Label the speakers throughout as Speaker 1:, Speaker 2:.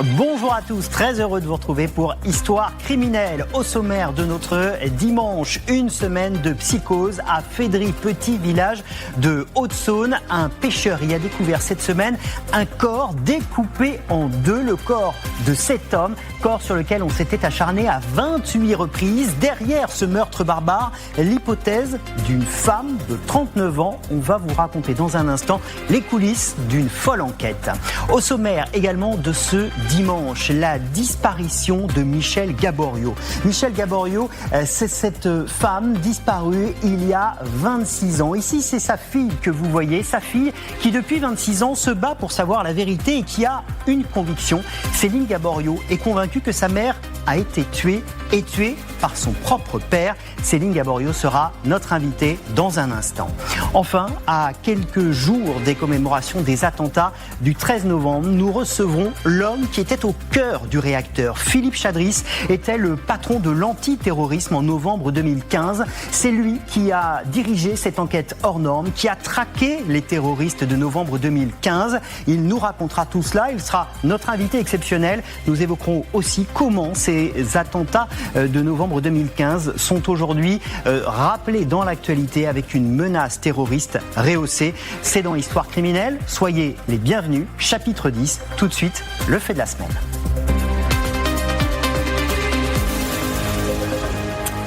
Speaker 1: Bonjour à tous, très heureux de vous retrouver pour Histoire criminelle. Au sommaire de notre dimanche, une semaine de psychose à Fédry, petit village de Haute-Saône. Un pêcheur y a découvert cette semaine un corps découpé en deux, le corps de cet homme, corps sur lequel on s'était acharné à 28 reprises. Derrière ce meurtre barbare, l'hypothèse d'une femme de 39 ans. On va vous raconter dans un instant les coulisses d'une folle enquête. Au sommaire également de ce dimanche, la disparition de Michel Gaborio. Michel Gaborio, c'est cette femme disparue il y a 26 ans. Ici, c'est sa fille que vous voyez, sa fille qui depuis 26 ans se bat pour savoir la vérité et qui a une conviction. Céline Gaborio est convaincue que sa mère a été tuée et tuée par son propre père. Céline Gaborio sera notre invitée dans un instant. Enfin, à quelques jours des commémorations des attentats du 13 novembre, nous recevrons l'homme qui était au cœur du réacteur. Philippe Chadris était le patron de l'antiterrorisme en novembre 2015. C'est lui qui a dirigé cette enquête hors norme, qui a traqué les terroristes de novembre 2015. Il nous racontera tout cela. Il sera notre invité exceptionnel. Nous évoquerons aussi comment ces attentats de novembre 2015 sont aujourd'hui rappelés dans l'actualité avec une menace terroriste rehaussée. C'est dans Histoire criminelle. Soyez les bienvenus. Chapitre 10. Tout de suite, le fait de la semaine.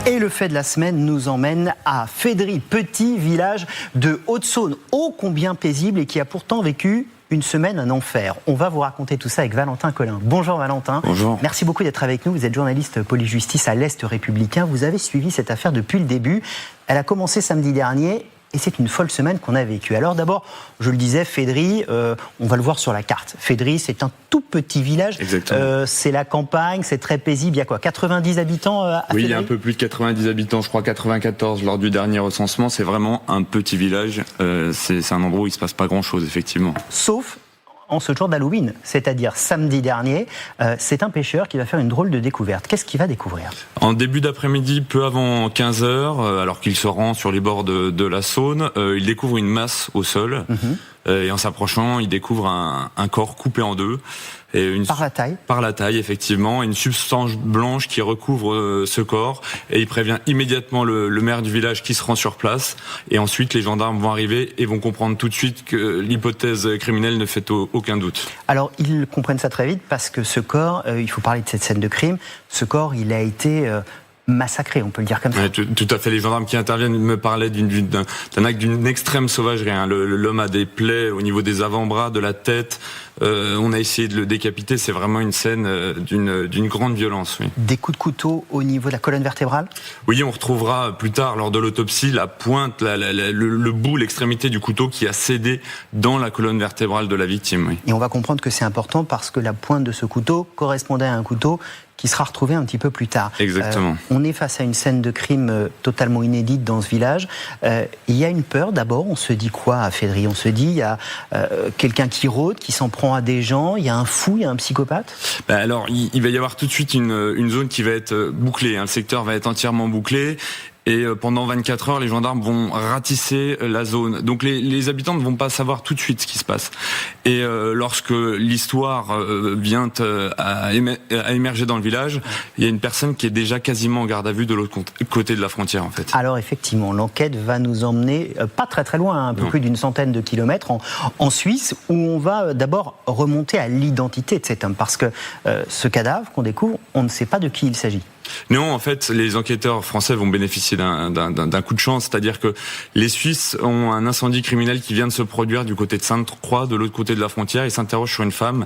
Speaker 1: Et le fait de la semaine nous emmène à Fédry, petit village de Haute-Saône, ô combien paisible et qui a pourtant vécu une semaine en enfer. On va vous raconter tout ça avec Valentin Collin. Bonjour Valentin.
Speaker 2: Bonjour.
Speaker 1: Merci beaucoup d'être avec nous. Vous êtes journaliste police-justice à l'Est républicain. Vous avez suivi cette affaire depuis le début. Elle a commencé samedi dernier. Et c'est une folle semaine qu'on a vécue. Alors d'abord, je le disais, Fédry, on va le voir sur la carte. Fédry, c'est un tout petit village. C'est la campagne, c'est très paisible. Il y a quoi, 90 habitants à Fédry ?
Speaker 2: Oui, il y a un peu plus de 90 habitants, je crois 94 lors du dernier recensement. C'est vraiment un petit village. C'est un endroit où il ne se passe pas grand-chose, effectivement.
Speaker 1: Sauf en ce jour d'Halloween, c'est-à-dire samedi dernier, c'est un pêcheur qui va faire une drôle de découverte. Qu'est-ce qu'il va découvrir ?
Speaker 2: En début d'après-midi, peu avant 15h, alors qu'il se rend sur les bords de la Saône, il découvre une masse au sol. Et en s'approchant, il découvre un corps coupé en deux. Et
Speaker 1: par la taille ?
Speaker 2: Par la taille, effectivement. Une substance blanche qui recouvre ce corps. Et il prévient immédiatement le maire du village qui se rend sur place. Et ensuite, les gendarmes vont arriver et vont comprendre tout de suite que l'hypothèse criminelle ne fait aucun doute.
Speaker 1: Alors, ils comprennent ça très vite parce que ce corps, il faut parler de cette scène de crime, ce corps, il a été massacré, on peut le dire comme ça.
Speaker 2: Ouais, tout à fait. Les gendarmes qui interviennent me parlaient d'un acte d'une extrême sauvagerie. L'homme a des plaies au niveau des avant-bras, de la tête. On a essayé de le décapiter. C'est vraiment une scène d'une grande violence. Oui.
Speaker 1: Des coups de couteau au niveau de la colonne vertébrale ?
Speaker 2: Oui, on retrouvera plus tard lors de l'autopsie la pointe, le bout, l'extrémité du couteau qui a cédé dans la colonne vertébrale de la victime. Oui.
Speaker 1: Et on va comprendre que c'est important parce que la pointe de ce couteau correspondait à un couteau qui sera retrouvé un petit peu plus tard.
Speaker 2: Exactement.
Speaker 1: On est face à une scène de crime totalement inédite dans ce village. Il y a une peur d'abord, on se dit quoi à Fédry ? On se dit, il y a quelqu'un qui rôde, qui s'en prend à des gens, il y a un fou, il y a un psychopathe ?
Speaker 2: Alors, il va y avoir tout de suite une zone qui va être bouclée. Le secteur va être entièrement bouclé. Et pendant 24 heures, les gendarmes vont ratisser la zone. Donc les habitants ne vont pas savoir tout de suite ce qui se passe. Et lorsque l'histoire vient à émerger dans le village, il y a une personne qui est déjà quasiment en garde à vue de l'autre côté de la frontière, en fait.
Speaker 1: Alors effectivement, l'enquête va nous emmener pas très très loin, un peu plus d'une centaine de kilomètres en Suisse, où on va d'abord remonter à l'identité de cet homme, parce que ce cadavre qu'on découvre, on ne sait pas de qui il s'agit.
Speaker 2: Non, en fait, les enquêteurs français vont bénéficier d'un coup de chance, c'est-à-dire que les Suisses ont un incendie criminel qui vient de se produire du côté de Sainte-Croix, de l'autre côté de la frontière. Ils s'interrogent sur une femme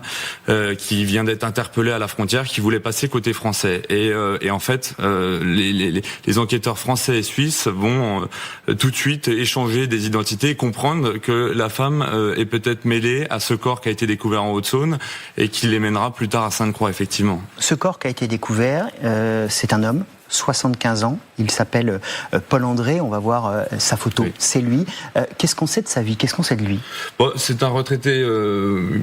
Speaker 2: qui vient d'être interpellée à la frontière, qui voulait passer côté français. Et en fait, les enquêteurs français et suisses vont tout de suite échanger des identités et comprendre que la femme est peut-être mêlée à ce corps qui a été découvert en Haute-Saône et qui les mènera plus tard à Sainte-Croix, effectivement.
Speaker 1: Ce corps qui a été découvert, c'est un homme, 75 ans. Il s'appelle Paul André. On va voir sa photo. Oui. C'est lui. Qu'est-ce qu'on sait de sa vie? Qu'est-ce qu'on sait de lui?
Speaker 2: Bon, c'est un retraité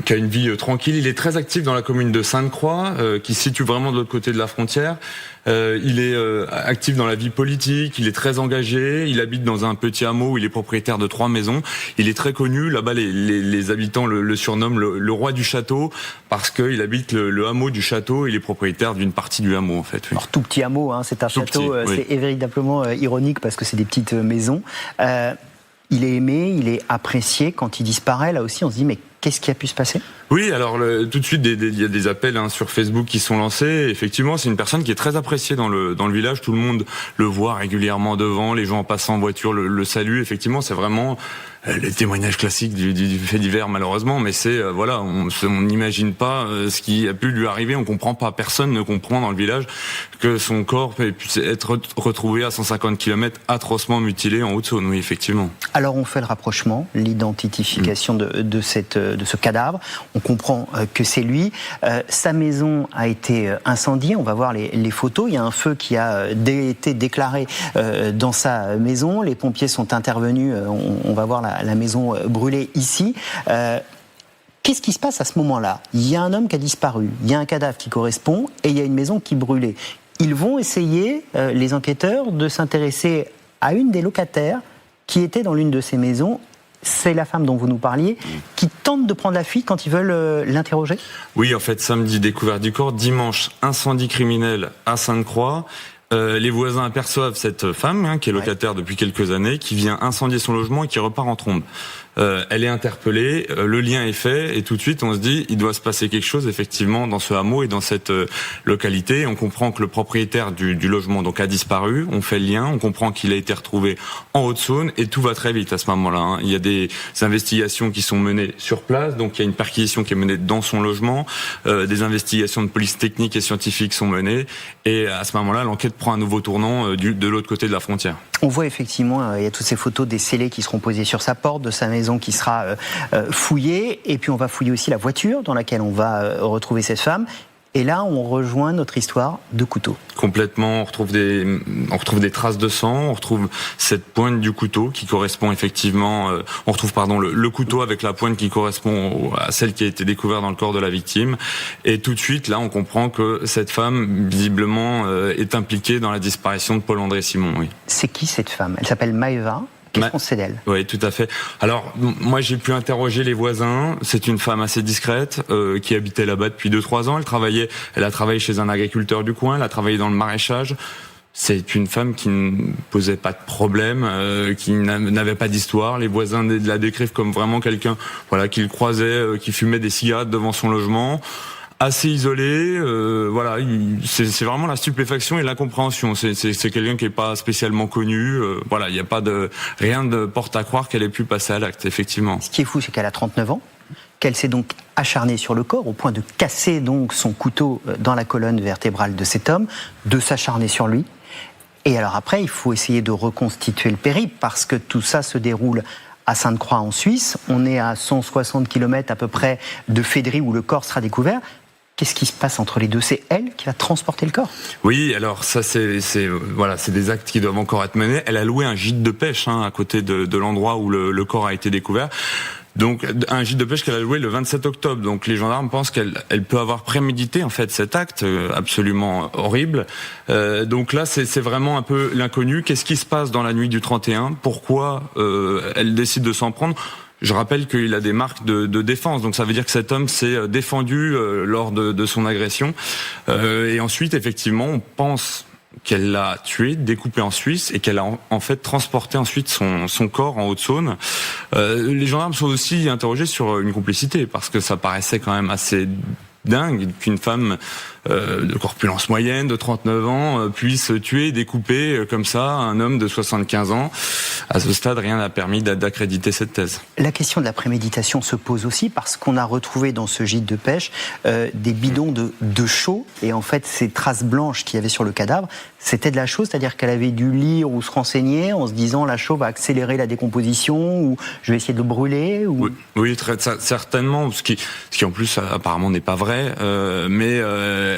Speaker 2: qui a une vie tranquille. Il est très actif dans la commune de Sainte-Croix, qui se situe vraiment de l'autre côté de la frontière. Il est actif dans la vie politique, il est très engagé, il habite dans un petit hameau où il est propriétaire de 3 maisons. Il est très connu, là-bas les habitants le surnomment le roi du château, parce qu'il habite le hameau du château, il est propriétaire d'une partie du hameau en fait. Oui.
Speaker 1: Alors tout petit hameau, hein, c'est un tout château, petit, oui. C'est véritablement ironique parce que c'est des petites maisons. Il est aimé, il est apprécié. Quand il disparaît, là aussi on se dit mais qu'est-ce qui a pu se passer?
Speaker 2: Oui, alors tout de suite, il y a des appels sur Facebook qui sont lancés. Effectivement, c'est une personne qui est très appréciée dans le village. Tout le monde le voit régulièrement devant. Les gens en passant en voiture le saluent. Effectivement, c'est vraiment les témoignages classiques du fait divers, malheureusement. Mais c'est voilà, on n'imagine pas ce qui a pu lui arriver. On comprend pas. Personne ne comprend dans le village que son corps puisse être retrouvé à 150 km atrocement mutilé en Haute-Saône. Oui, effectivement.
Speaker 1: Alors, on fait le rapprochement, l'identification de ce cadavre. On comprend que c'est lui. Sa maison a été incendiée. On va voir les photos. Il y a un feu qui a été déclaré dans sa maison. Les pompiers sont intervenus. On va voir la maison brûlée ici. Qu'est-ce qui se passe à ce moment-là? Il y a un homme qui a disparu. Il y a un cadavre qui correspond et il y a une maison qui brûlait. Ils vont essayer, les enquêteurs, de s'intéresser à une des locataires qui était dans l'une de ces maisons. C'est la femme dont vous nous parliez, qui tente de prendre la fuite quand ils veulent l'interroger? Oui,
Speaker 2: en fait, samedi, découverte du corps. Dimanche, incendie criminel à Sainte-Croix. Les voisins aperçoivent cette femme, qui est locataire depuis quelques années, qui vient incendier son logement et qui repart en trombe. Elle est interpellée, le lien est fait, et tout de suite on se dit il doit se passer quelque chose effectivement dans ce hameau et dans cette localité. On comprend que le propriétaire du logement donc a disparu, on fait le lien, on comprend qu'il a été retrouvé en Haute-Saône et tout va très vite à ce moment-là. Il y a des investigations qui sont menées sur place, donc il y a une perquisition qui est menée dans son logement, des investigations de police technique et scientifique sont menées, et à ce moment-là l'enquête prend un nouveau tournant de l'autre côté de la frontière.
Speaker 1: On voit effectivement, il y a toutes ces photos des scellés qui seront posés sur sa porte, de sa maison qui sera fouillée, et puis on va fouiller aussi la voiture dans laquelle on va retrouver cette femme. Et là, on rejoint notre histoire de couteau. Complètement, on retrouve des traces de sang, on retrouve cette pointe du couteau qui correspond effectivement, on retrouve le couteau avec la pointe qui correspond à celle qui a été découverte dans le corps de la victime. Et tout de suite, là, on comprend que cette femme, visiblement, est impliquée dans la disparition de Paul André Simon. Oui. C'est qui cette femme? Elle s'appelle Maëva. Qu'est-ce qu'on sait d'elle? Oui, tout à fait. Alors, moi, j'ai pu interroger les voisins. C'est une femme assez discrète qui habitait là-bas depuis 2-3 ans. Elle a travaillé chez un agriculteur du coin. Elle a travaillé dans le maraîchage. C'est une femme qui ne posait pas de problème, qui n'avait pas d'histoire. Les voisins la décrivent comme vraiment quelqu'un, qui le croisait, qui fumait des cigarettes devant son logement. Assez isolé, c'est vraiment la stupéfaction et l'incompréhension. C'est quelqu'un qui est pas spécialement connu. Il n'y a pas rien de porte à croire qu'elle ait pu passer à l'acte, effectivement. Ce qui est fou, c'est qu'elle a 39 ans, qu'elle s'est donc acharnée sur le corps au point de casser donc son couteau dans la colonne vertébrale de cet homme, de s'acharner sur lui. Et alors après, il faut essayer de reconstituer le périple parce que tout ça se déroule à Sainte-Croix en Suisse. On est à 160 km à peu près de Fédry où le corps sera découvert. Qu'est-ce qui se passe entre les deux? C'est elle qui va transporter le corps? Oui, alors ça c'est des actes qui doivent encore être menés. Elle a loué un gîte de pêche à côté de l'endroit où le corps a été découvert. Donc un gîte de pêche qu'elle a loué le 27 octobre. Donc les gendarmes pensent qu'elle peut avoir prémédité en fait cet acte absolument horrible. Donc là c'est vraiment un peu l'inconnu. Qu'est-ce qui se passe dans la nuit du 31? Pourquoi elle décide de s'en prendre? Je rappelle qu'il a des marques de défense, donc ça veut dire que cet homme s'est défendu lors de son agression. Et ensuite, effectivement, on pense qu'elle l'a tué, découpé en Suisse, et qu'elle a en fait transporté ensuite son corps en Haute-Saône. Les gendarmes sont aussi interrogés sur une complicité, parce que ça paraissait quand même assez dingue qu'une femme de corpulence moyenne, de 39 ans, puisse tuer et découper comme ça un homme de 75 ans. À ce stade, rien n'a permis d'accréditer cette thèse. La question de la préméditation se pose aussi parce qu'on a retrouvé dans ce gîte de pêche des bidons de chaux, et en fait ces traces blanches qu'il y avait sur le cadavre, c'était de la chaux, c'est-à-dire qu'elle avait dû lire ou se renseigner en se disant la chaux va accélérer la décomposition, ou je vais essayer de le brûler ou... Oui, très certainement, ce qui en plus apparemment n'est pas vrai.
Speaker 2: vrai, mais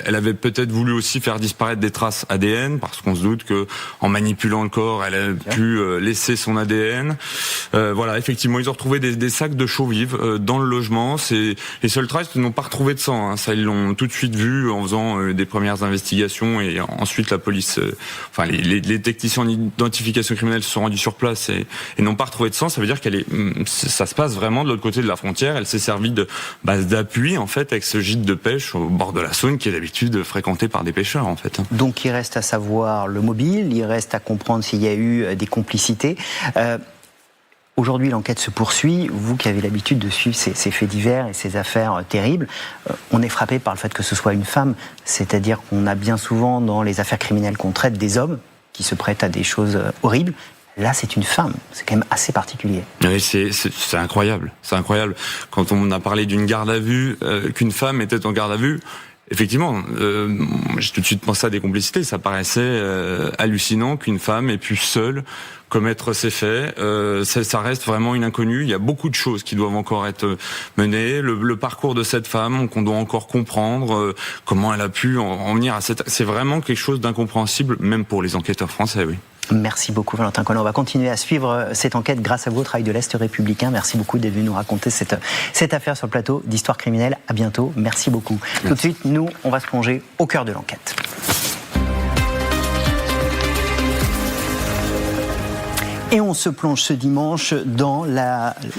Speaker 2: elle avait peut-être voulu aussi faire disparaître des traces ADN, parce qu'on se doute que en manipulant le corps, elle a pu laisser son ADN. Voilà, effectivement, ils ont retrouvé des sacs de chaux vives dans le logement. C'est les seuls traces, ils n'ont pas retrouvé de sang. Ça, ils l'ont tout de suite vu en faisant des premières investigations, et ensuite la police, enfin les techniciens d'identification criminelle se sont rendus sur place et n'ont pas retrouvé de sang. Ça veut dire ça se passe vraiment de l'autre côté de la frontière. Elle s'est servie de base d'appui en fait avec ce gîte de pêche au bord de la Saône qui est d'habitude fréquenté par des pêcheurs en fait.
Speaker 1: Donc il reste à savoir le mobile, il reste à comprendre s'il y a eu des complicités. Aujourd'hui, l'enquête se poursuit. Vous qui avez l'habitude de suivre ces faits divers et ces affaires terribles, on est frappé par le fait que ce soit une femme. C'est-à-dire qu'on a bien souvent dans les affaires criminelles qu'on traite des hommes qui se prêtent à des choses horribles. Là, c'est une femme. C'est quand même assez particulier.
Speaker 2: Oui, c'est incroyable. C'est incroyable. Quand on a parlé d'une garde à vue, qu'une femme était en garde à vue, effectivement, j'ai tout de suite pensé à des complicités. Ça paraissait hallucinant qu'une femme ait pu seule commettre ces faits. Ça reste vraiment une inconnue. Il y a beaucoup de choses qui doivent encore être menées. Le parcours de cette femme qu'on doit encore comprendre, comment elle a pu en venir à cette... C'est vraiment quelque chose d'incompréhensible, même pour les enquêteurs français, oui.
Speaker 1: Merci beaucoup Valentin Collin. On va continuer à suivre cette enquête grâce à vous au travail de l'Est républicain. Merci beaucoup d'être venu nous raconter cette affaire sur le plateau d'Histoire criminelle. À bientôt. Merci beaucoup. Merci. Tout de suite, nous, on va se plonger au cœur de l'enquête. Et on se plonge ce dimanche dans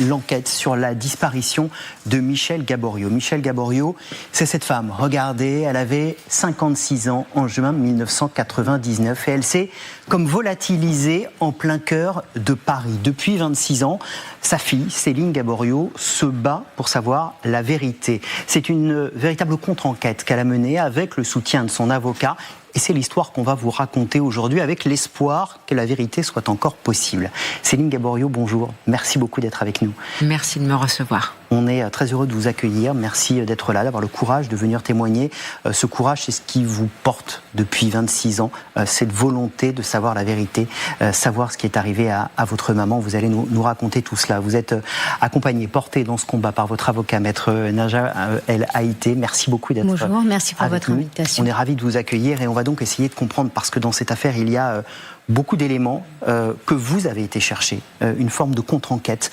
Speaker 1: l'enquête sur la disparition de Michèle Gaborio. Michèle Gaborio, c'est cette femme. Regardez, elle avait 56 ans en juin 1999 et elle s'est comme volatilisée en plein cœur de Paris. Depuis 26 ans, sa fille, Céline Gaborio, se bat pour savoir la vérité. C'est une véritable contre-enquête qu'elle a menée avec le soutien de son avocat. Et c'est l'histoire qu'on va vous raconter aujourd'hui avec l'espoir que la vérité soit encore possible. Céline Gaborio, bonjour. Merci beaucoup d'être avec nous.
Speaker 3: Merci de me recevoir.
Speaker 1: On est très heureux de vous accueillir. Merci d'être là, d'avoir le courage de venir témoigner. Ce courage, c'est ce qui vous porte depuis 26 ans. Cette volonté de savoir la vérité, savoir ce qui est arrivé à votre maman. Vous allez nous raconter tout cela. Vous êtes accompagné, porté dans ce combat par votre avocat, maître Naja El Haïté. Merci beaucoup d'être avec nous.
Speaker 3: Bonjour, merci pour votre invitation.
Speaker 1: On est ravis de vous accueillir et on va donc essayer de comprendre, parce que dans cette affaire, il y a beaucoup d'éléments que vous avez été chercher, une forme de contre-enquête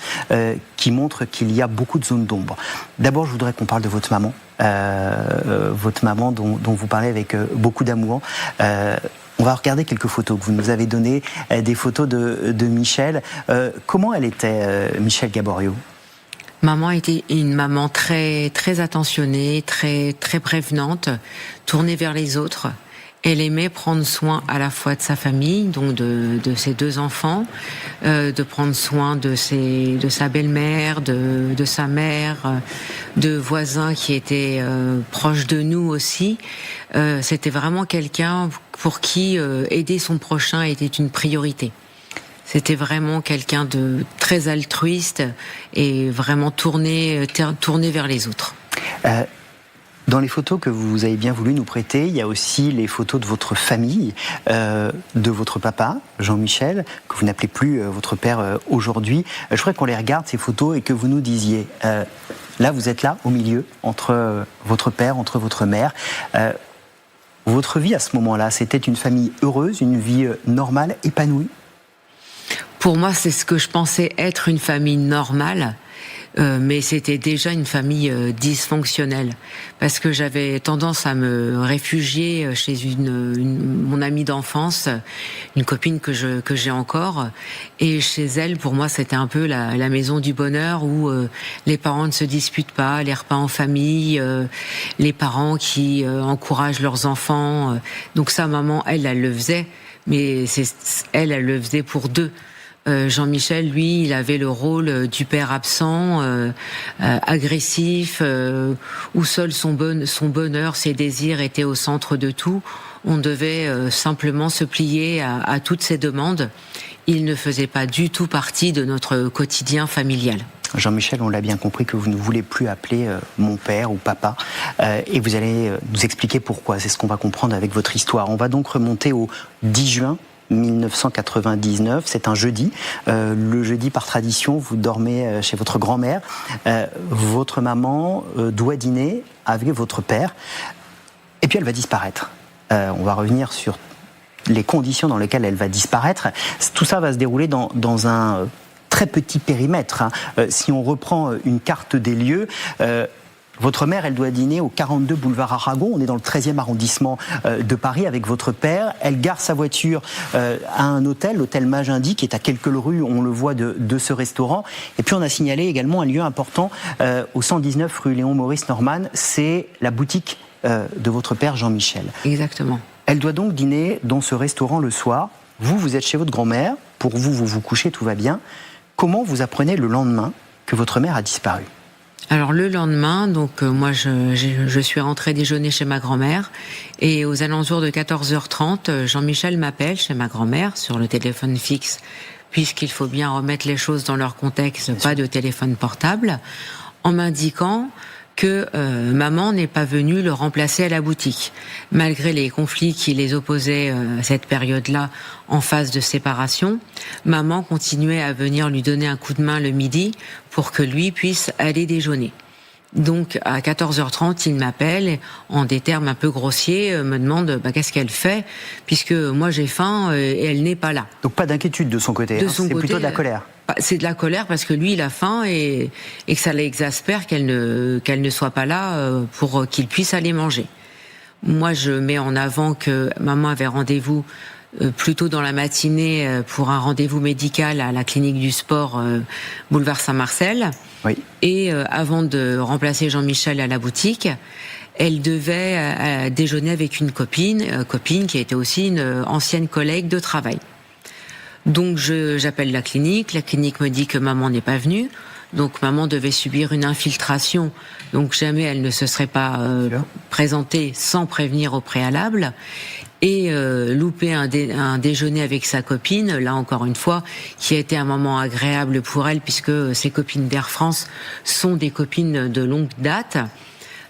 Speaker 1: qui montre qu'il y a beaucoup de zones d'ombre. D'abord, je voudrais qu'on parle de votre maman dont vous parlez avec beaucoup d'amour. On va regarder quelques photos que vous nous avez données, des photos de Michèle. Comment elle était, Michèle Gaborio ?
Speaker 3: Maman était une maman très, très attentionnée, très, très prévenante, tournée vers les autres. Elle aimait prendre soin à la fois de sa famille, donc de ses deux enfants, de prendre soin de sa belle-mère, de sa mère, de voisins qui étaient proches de nous aussi. C'était vraiment quelqu'un pour qui aider son prochain était une priorité. C'était vraiment quelqu'un de très altruiste et vraiment tourné vers les autres.
Speaker 1: Dans les photos que vous avez bien voulu nous prêter, il y a aussi les photos de votre famille, de votre papa, Jean-Michel, que vous n'appelez plus votre père aujourd'hui. Je voudrais qu'on les regarde, ces photos, et que vous nous disiez, là vous êtes là, au milieu, entre votre père, entre votre mère. Votre vie à ce moment-là, c'était une famille heureuse, une vie normale, épanouie ?
Speaker 3: Pour moi, c'est ce que je pensais être une famille normale. Mais c'était déjà une famille dysfonctionnelle, parce que j'avais tendance à me réfugier chez mon amie d'enfance, une copine que j'ai encore, et chez elle, pour moi, c'était un peu la maison du bonheur où les parents ne se disputent pas, les repas en famille, les parents qui encouragent leurs enfants. Donc ça, maman, elle le faisait, mais elle le faisait pour deux. Jean-Michel, lui, il avait le rôle du père absent, agressif, où seul son bonheur, ses désirs étaient au centre de tout. On devait simplement se plier à toutes ses demandes. Il ne faisait pas du tout partie de notre quotidien familial.
Speaker 1: Jean-Michel, on l'a bien compris que vous ne voulez plus appeler mon père ou papa, et vous allez nous expliquer pourquoi. C'est ce qu'on va comprendre avec votre histoire. On va donc remonter au 10 juin 1999, c'est un jeudi. Le jeudi, par tradition, vous dormez chez votre grand-mère. Votre maman doit dîner avec votre père, et puis elle va disparaître. On va revenir sur les conditions dans lesquelles elle va disparaître. Tout ça va se dérouler dans un très petit périmètre. Si on reprend une carte des lieux, votre mère, elle doit dîner au 42 boulevard Aragon. On est dans le 13e arrondissement de Paris avec votre père. Elle gare sa voiture à un hôtel, l'hôtel Magendie, qui est à quelques rues, on le voit, de ce restaurant. Et puis on a signalé également un lieu important au 119 rue Léon Maurice Norman. C'est la boutique de votre père Jean-Michel.
Speaker 3: Exactement.
Speaker 1: Elle doit donc dîner dans ce restaurant le soir. Vous êtes chez votre grand-mère. Pour vous, vous vous couchez, tout va bien. Comment vous apprenez le lendemain que votre mère a disparu ?
Speaker 3: Alors le lendemain, donc moi je suis rentrée déjeuner chez ma grand-mère et aux alentours de 14h30, Jean-Michel m'appelle chez ma grand-mère sur le téléphone fixe, puisqu'il faut bien remettre les choses dans leur contexte, pas de téléphone portable, en m'indiquant que maman n'est pas venue le remplacer à la boutique. Malgré les conflits qui les opposaient à cette période-là en phase de séparation, maman continuait à venir lui donner un coup de main le midi pour que lui puisse aller déjeuner. Donc à 14h30, il m'appelle et, en des termes un peu grossiers, me demande qu'est-ce qu'elle fait, puisque moi j'ai faim et elle n'est pas là.
Speaker 1: Donc pas d'inquiétude de son côté, c'est plutôt de la colère.
Speaker 3: C'est de la colère parce que lui il a faim et que ça l'exaspère qu'elle ne soit pas là pour qu'il puisse aller manger. Moi je mets en avant que maman avait rendez-vous plus tôt dans la matinée pour un rendez-vous médical à la clinique du sport boulevard Saint-Marcel.
Speaker 1: Oui.
Speaker 3: Et avant de remplacer Jean-Michel à la boutique, elle devait déjeuner avec une copine qui était aussi une ancienne collègue de travail. Donc j'appelle la clinique me dit que maman n'est pas venue, donc maman devait subir une infiltration, donc jamais elle ne se serait pas présentée sans prévenir au préalable, et louper un déjeuner avec sa copine, là encore une fois, qui a été un moment agréable pour elle, puisque ses copines d'Air France sont des copines de longue date.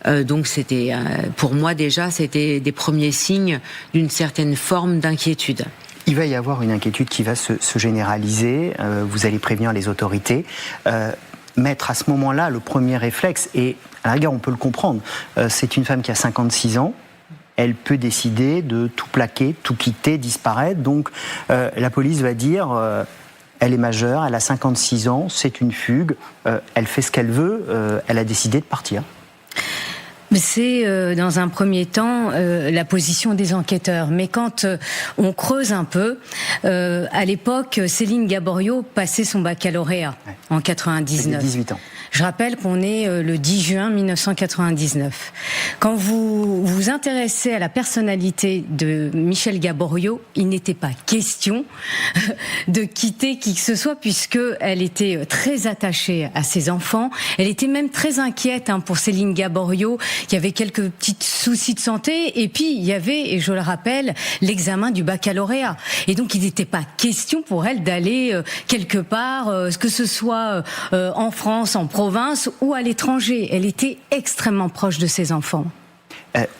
Speaker 3: Donc c'était, pour moi déjà, c'était des premiers signes d'une certaine forme d'inquiétude.
Speaker 1: Il va y avoir une inquiétude qui va se généraliser, vous allez prévenir les autorités. Mettre à ce moment-là le premier réflexe, et à la rigueur on peut le comprendre, c'est une femme qui a 56 ans, elle peut décider de tout plaquer, tout quitter, disparaître, donc la police va dire elle est majeure, elle a 56 ans, c'est une fugue, elle fait ce qu'elle veut, elle a décidé de partir.
Speaker 4: C'est dans un premier temps la position des enquêteurs. Mais quand on creuse un peu, à l'époque, Céline Gaborio passait son baccalauréat en 99.
Speaker 1: 18 ans.
Speaker 4: Je rappelle qu'on est le 10 juin 1999. Quand vous vous intéressez à la personnalité de Michel Gaborio, il n'était pas question de quitter qui que ce soit, puisque elle était très attachée à ses enfants. Elle était même très inquiète pour Céline Gaborio, qui avait quelques petits soucis de santé. Et puis, il y avait, et je le rappelle, l'examen du baccalauréat. Et donc, il n'était pas question pour elle d'aller quelque part, que ce soit en France, en province ou à l'étranger. Elle était extrêmement proche de ses enfants.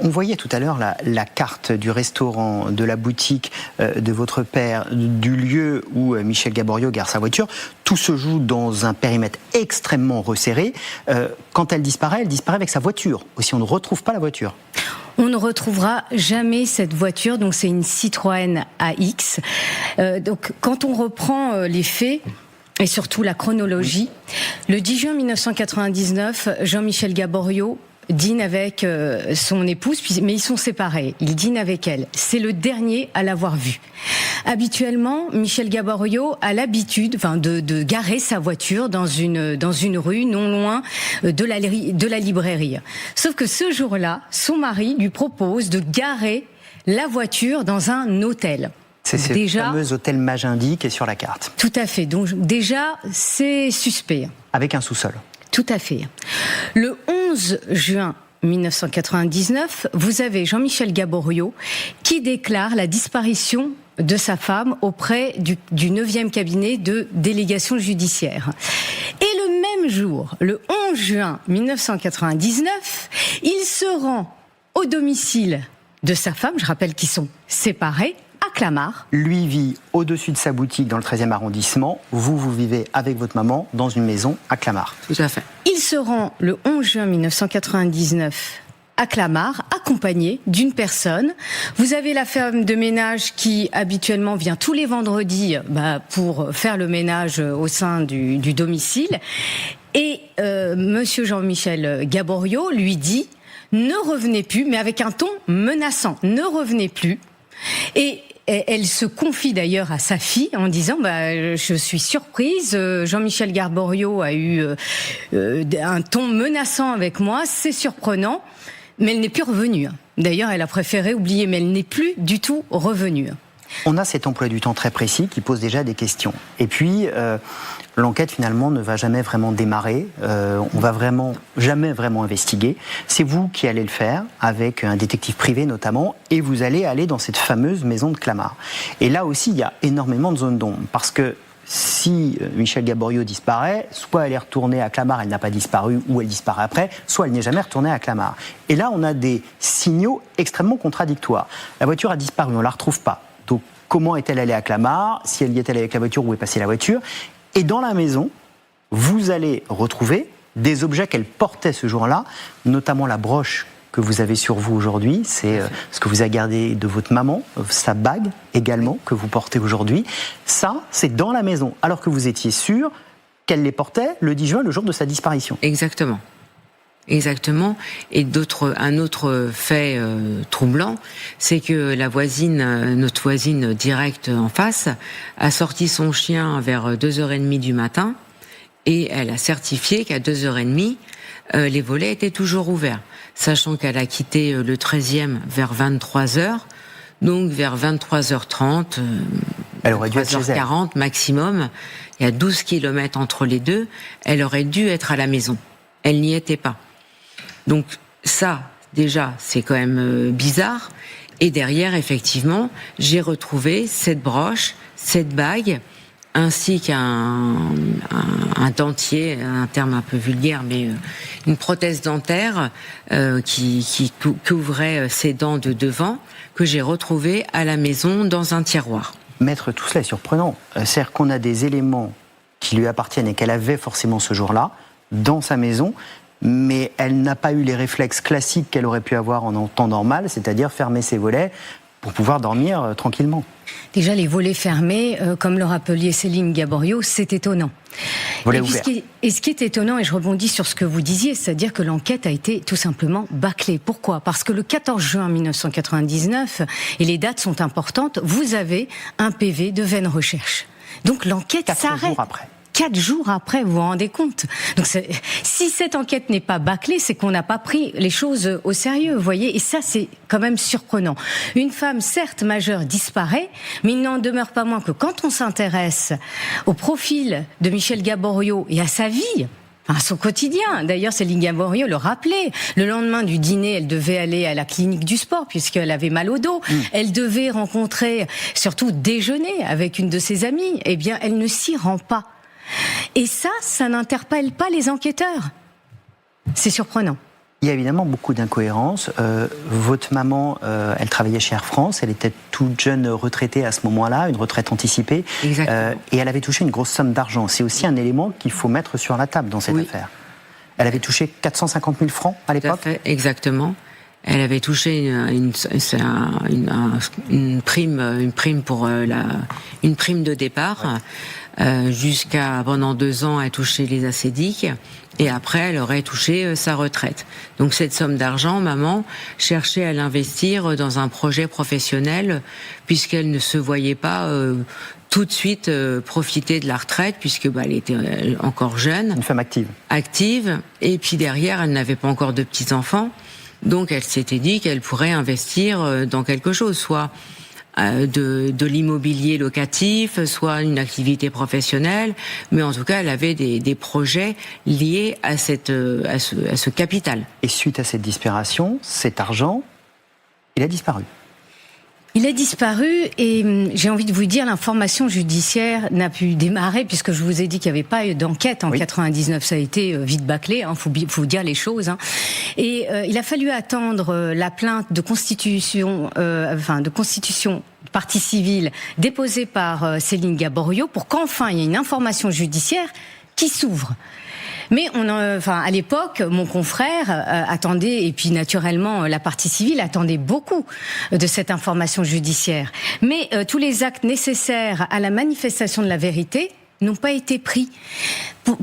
Speaker 1: On voyait tout à l'heure la carte du restaurant, de la boutique de votre père, du lieu où Michel Gaborio gare sa voiture. Tout se joue dans un périmètre extrêmement resserré. Quand elle disparaît avec sa voiture. Aussi, on ne retrouve pas la voiture.
Speaker 4: On ne retrouvera jamais cette voiture, donc c'est une Citroën AX. Donc quand on reprend les faits, et surtout la chronologie, le 10 juin 1999, Jean-Michel Gaborio dîne avec son épouse, mais ils sont séparés. Il dîne avec elle. C'est le dernier à l'avoir vue. Habituellement, Michel Gaborio a l'habitude, de garer sa voiture dans une rue non loin de la librairie. Sauf que ce jour-là, son mari lui propose de garer la voiture dans un hôtel.
Speaker 1: C'est ce fameux hôtel Magendie qui est sur la carte.
Speaker 4: Tout à fait. Donc déjà, c'est suspect.
Speaker 1: Avec un sous-sol.
Speaker 4: Tout à fait. Le 11 juin 1999, vous avez Jean-Michel Gaborio qui déclare la disparition de sa femme auprès du 9e cabinet de délégation judiciaire. Et le même jour, le 11 juin 1999, il se rend au domicile de sa femme, je rappelle qu'ils sont séparés, à Clamart.
Speaker 1: Lui vit au-dessus de sa boutique dans le 13e arrondissement. Vous vivez avec votre maman dans une maison à Clamart.
Speaker 3: Tout à fait.
Speaker 4: Il se rend le 11 juin 1999 à Clamart, accompagné d'une personne. Vous avez la femme de ménage qui habituellement vient tous les vendredis pour faire le ménage au sein du domicile. Et Monsieur Jean-Michel Gaborio lui dit « Ne revenez plus », mais avec un ton menaçant, « Ne revenez plus ». Et elle se confie d'ailleurs à sa fille en disant je suis surprise, Jean-Michel Gaborio a eu un ton menaçant avec moi, c'est surprenant, mais elle n'est plus revenue. D'ailleurs, elle a préféré oublier, mais elle n'est plus du tout revenue.
Speaker 1: On a cet emploi du temps très précis qui pose déjà des questions. Et puis, l'enquête finalement ne va jamais vraiment démarrer. On va jamais vraiment investiguer. C'est vous qui allez le faire avec un détective privé notamment, et vous allez aller dans cette fameuse maison de Clamart. Et là aussi, il y a énormément de zones d'ombre parce que si Michel Gaborio disparaît, soit elle est retournée à Clamart, elle n'a pas disparu, ou elle disparaît après, soit elle n'est jamais retournée à Clamart. Et là, on a des signaux extrêmement contradictoires. La voiture a disparu, on ne la retrouve pas. Donc, comment est-elle allée à Clamart? Si elle y est allée avec la voiture, où est passée la voiture? Et dans la maison, vous allez retrouver des objets qu'elle portait ce jour-là, notamment la broche que vous avez sur vous aujourd'hui, c'est ce que vous avez gardé de votre maman, sa bague également que vous portez aujourd'hui. Ça, c'est dans la maison, alors que vous étiez sûr qu'elle les portait le 10 juin, le jour de sa disparition.
Speaker 3: Exactement. Exactement. Et un autre fait troublant, c'est que notre voisine directe en face, a sorti son chien vers 2h30 du matin et elle a certifié qu'à 2h30, les volets étaient toujours ouverts, sachant qu'elle a quitté le 13e vers 23h, donc vers 23h30,
Speaker 1: elle aurait dû être chez elle.
Speaker 3: 23h40 maximum, il y a 12 km entre les deux, elle aurait dû être à la maison. Elle n'y était pas. Donc ça, déjà, c'est quand même bizarre. Et derrière, effectivement, j'ai retrouvé cette broche, cette bague, ainsi qu'un dentier, un terme un peu vulgaire, mais une prothèse dentaire qui couvrait ses dents de devant, que j'ai retrouvé à la maison dans un tiroir.
Speaker 1: Maître, tout cela est surprenant. C'est-à-dire qu'on a des éléments qui lui appartiennent et qu'elle avait forcément ce jour-là, dans sa maison, mais elle n'a pas eu les réflexes classiques qu'elle aurait pu avoir en temps normal, c'est-à-dire fermer ses volets pour pouvoir dormir tranquillement.
Speaker 4: Déjà, les volets fermés, comme le rappelait Céline Gaborio, c'est étonnant. Et ce qui est étonnant, et je rebondis sur ce que vous disiez, c'est-à-dire que l'enquête a été tout simplement bâclée. Pourquoi ? Parce que le 14 juin 1999, et les dates sont importantes, vous avez un PV de Vennes Recherche. Donc l'enquête s'arrête.
Speaker 1: 4 jours après.
Speaker 4: 4 jours après, vous vous rendez compte? Donc, si cette enquête n'est pas bâclée, c'est qu'on n'a pas pris les choses au sérieux, vous voyez. Et ça, c'est quand même surprenant. Une femme, certes majeure, disparaît, mais il n'en demeure pas moins que quand on s'intéresse au profil de Michel Gaborio et à sa vie, à son quotidien. D'ailleurs, Céline Gaborio le rappelait. Le lendemain du dîner, elle devait aller à la clinique du sport puisqu'elle avait mal au dos. Elle devait rencontrer, surtout déjeuner avec une de ses amies. Eh bien, elle ne s'y rend pas. Et ça n'interpelle pas les enquêteurs. C'est surprenant.
Speaker 1: Il y a évidemment beaucoup d'incohérences. Votre maman, elle travaillait chez Air France, elle était toute jeune retraitée à ce moment-là, une retraite anticipée. Et elle avait touché une grosse somme d'argent. C'est aussi un élément qu'il faut mettre sur la table dans cette affaire. Elle avait touché 450 000 francs à l'époque.
Speaker 3: Tout à fait, exactement. Elle avait touché une prime pour une prime de départ. Jusqu'à pendant 2 ans, elle touchait les acédiques et après elle aurait touché sa retraite. Donc cette somme d'argent, maman cherchait à l'investir dans un projet professionnel puisqu'elle ne se voyait pas tout de suite profiter de la retraite puisque elle était encore jeune.
Speaker 1: Une femme active.
Speaker 3: Et puis derrière, elle n'avait pas encore de petits-enfants. Donc elle s'était dit qu'elle pourrait investir dans quelque chose, soit de l'immobilier locatif, soit une activité professionnelle, mais en tout cas, elle avait des projets liés à ce capital.
Speaker 1: Et suite à cette disparition, cet argent, il a disparu.
Speaker 4: Il a disparu et j'ai envie de vous dire, l'information judiciaire n'a pu démarrer puisque je vous ai dit qu'il n'y avait pas eu d'enquête en 99. Ça a été vite bâclé, faut dire les choses. Et il a fallu attendre la plainte de constitution, partie civile déposée par Céline Gaborio pour qu'enfin il y ait une information judiciaire qui s'ouvre. Mais à l'époque, mon confrère attendait, et puis naturellement la partie civile attendait beaucoup de cette information judiciaire. Mais tous les actes nécessaires à la manifestation de la vérité n'ont pas été pris.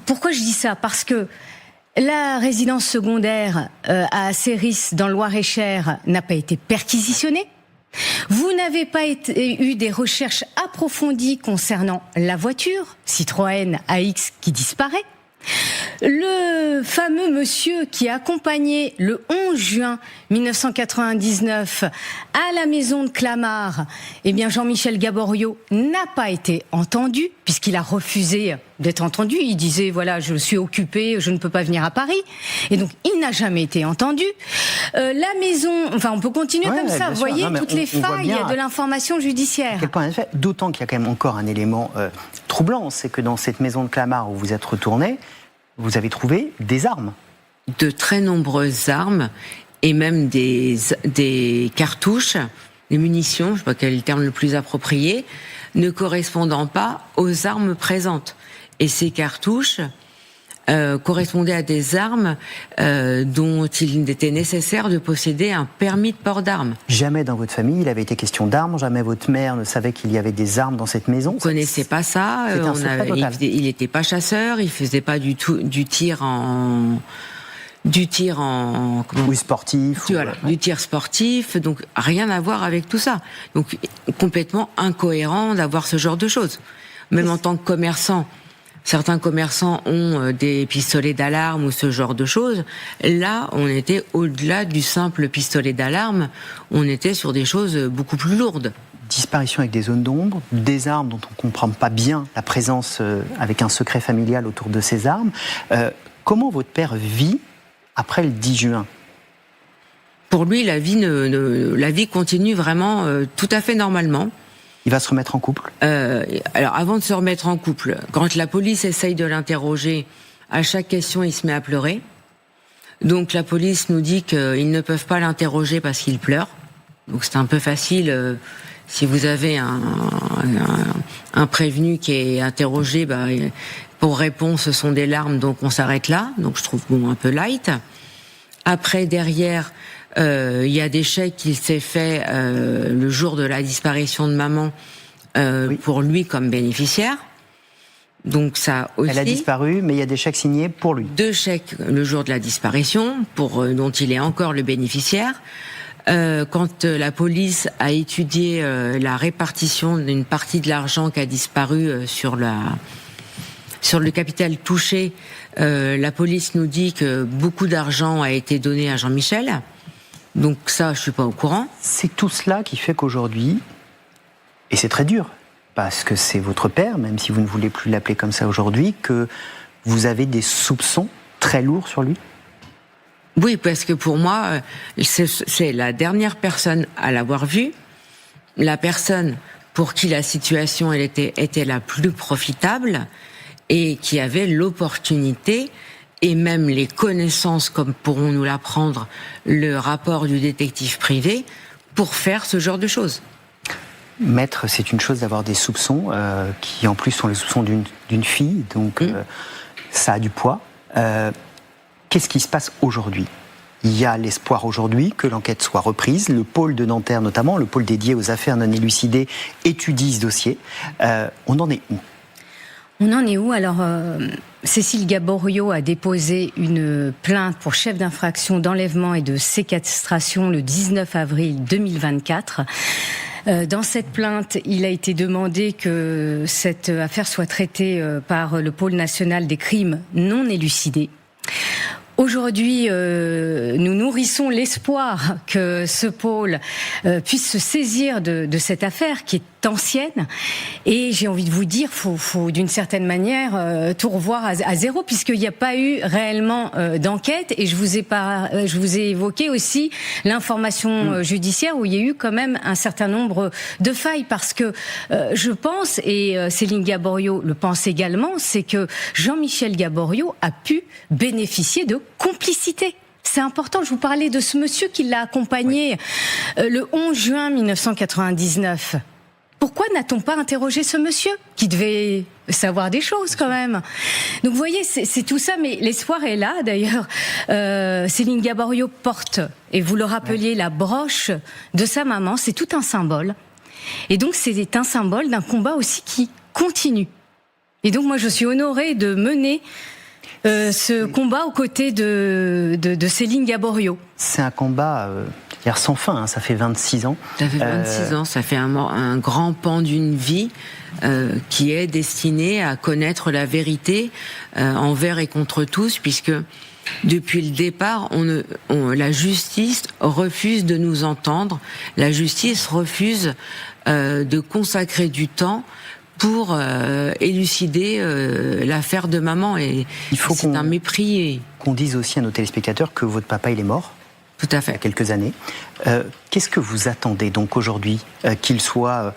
Speaker 4: Pourquoi je dis ça ? Parce que la résidence secondaire à Céris, dans le Loir-et-Cher, n'a pas été perquisitionnée. Vous n'avez pas eu des recherches approfondies concernant la voiture Citroën AX qui disparaît. Le fameux monsieur qui a accompagné le 11 juin 1999 à la maison de Clamart, Jean-Michel Gaborio n'a pas été entendu puisqu'il a refusé d'être entendu. Il disait voilà, je suis occupé, je ne peux pas venir à Paris, et donc il n'a jamais été entendu. La maison, on peut continuer comme ça. Vous voyez toutes les failles de l'information judiciaire.
Speaker 1: À quel point, en effet, d'autant qu'il y a quand même encore un élément troublant, c'est que dans cette maison de Clamart où vous êtes retourné, vous avez trouvé des armes.
Speaker 3: De très nombreuses armes et même des cartouches, des munitions, je ne sais pas quel est le terme le plus approprié, ne correspondant pas aux armes présentes. Et ces cartouches correspondaient à des armes dont il était nécessaire de posséder un permis de port d'armes.
Speaker 1: Jamais dans votre famille il avait été question d'armes, jamais votre mère ne savait qu'il y avait des armes dans cette maison.
Speaker 3: On ne connaissait pas ça, il n'était pas chasseur, il faisait pas du tout du tir en
Speaker 1: ou sportif.
Speaker 3: Du tir sportif, donc rien à voir avec tout ça. Donc complètement incohérent d'avoir ce genre de choses. Même en tant que commerçant, certains commerçants ont des pistolets d'alarme ou ce genre de choses. Là, on était au-delà du simple pistolet d'alarme, on était sur des choses beaucoup plus lourdes.
Speaker 1: Disparition avec des zones d'ombre, des armes dont on ne comprend pas bien la présence avec un secret familial autour de ces armes. Comment votre père vit après le 10 juin ?
Speaker 3: Pour lui, la vie continue vraiment tout à fait normalement.
Speaker 1: Il va se remettre en couple ?
Speaker 3: Alors, avant de se remettre en couple, quand la police essaye de l'interroger, à chaque question, il se met à pleurer. Donc, la police nous dit qu'ils ne peuvent pas l'interroger parce qu'il pleure. Donc, c'est un peu facile. Si vous avez un prévenu qui est interrogé, pour réponse, ce sont des larmes, donc on s'arrête là. Donc, je trouve un peu light. Après, derrière, il y a des chèques qu'il s'est fait le jour de la disparition de maman pour lui comme bénéficiaire. Donc ça aussi.
Speaker 1: Elle a disparu, mais il y a des chèques signés pour lui.
Speaker 3: 2 chèques le jour de la disparition, dont il est encore le bénéficiaire. Quand la police a étudié la répartition d'une partie de l'argent qui a disparu sur le capital touché, la police nous dit que beaucoup d'argent a été donné à Jean-Michel. Donc ça, je suis pas au courant.
Speaker 1: C'est tout cela qui fait qu'aujourd'hui, et c'est très dur, parce que c'est votre père, même si vous ne voulez plus l'appeler comme ça aujourd'hui, que vous avez des soupçons très lourds sur lui ?
Speaker 3: Oui, parce que pour moi, c'est la dernière personne à l'avoir vu, la personne pour qui la situation était la plus profitable et qui avait l'opportunité et même les connaissances, comme pourront nous l'apprendre le rapport du détective privé, pour faire ce genre de choses.
Speaker 1: Maître, c'est une chose d'avoir des soupçons, qui en plus sont les soupçons d'une fille, donc ça a du poids. Qu'est-ce qui se passe aujourd'hui ? Il y a l'espoir aujourd'hui que l'enquête soit reprise. Le pôle de Nanterre notamment, le pôle dédié aux affaires non élucidées, étudie ce dossier. On en est où ?
Speaker 4: On en est où ? Alors, Cécile Gaborio a déposé une plainte pour chef d'infraction d'enlèvement et de séquestration le 19 avril 2024. Dans cette plainte, il a été demandé que cette affaire soit traitée par le pôle national des crimes non élucidés. Aujourd'hui, nous nourrissons l'espoir que ce pôle puisse se saisir de cette affaire qui est ancienne. Et j'ai envie de vous dire, faut d'une certaine manière tout revoir à zéro, puisqu'il n'y a pas eu réellement d'enquête. Et je vous ai évoqué aussi l'information judiciaire où il y a eu quand même un certain nombre de failles, parce que je pense, et Céline Gaborio le pense également, c'est que Jean-Michel Gaborio a pu bénéficier de complicité. C'est important, je vous parlais de ce monsieur qui l'a accompagné le 11 juin 1999. pourquoi n'a-t-on pas interrogé ce monsieur qui devait savoir des choses quand même? Donc vous voyez, c'est tout ça, mais l'espoir est là d'ailleurs. Céline Gaborio porte, et vous le rappeliez, la broche de sa maman, c'est tout un symbole. Et donc c'est un symbole d'un combat aussi qui continue. Et donc moi je suis honorée de mener ce combat aux côtés de Céline Gaborio.
Speaker 1: C'est un combat sans fin, hein, ça fait 26 ans.
Speaker 3: Ça fait 26 ans, ça fait un grand pan d'une vie qui est destiné à connaître la vérité envers et contre tous, puisque depuis le départ, la justice refuse de nous entendre, la justice refuse de consacrer du temps pour élucider l'affaire de maman, et c'est un mépris.
Speaker 1: Qu'on dise aussi à nos téléspectateurs que votre papa, il est mort.
Speaker 3: Tout à fait.
Speaker 1: Il y a quelques années. Qu'est-ce que vous attendez donc aujourd'hui qu'il soit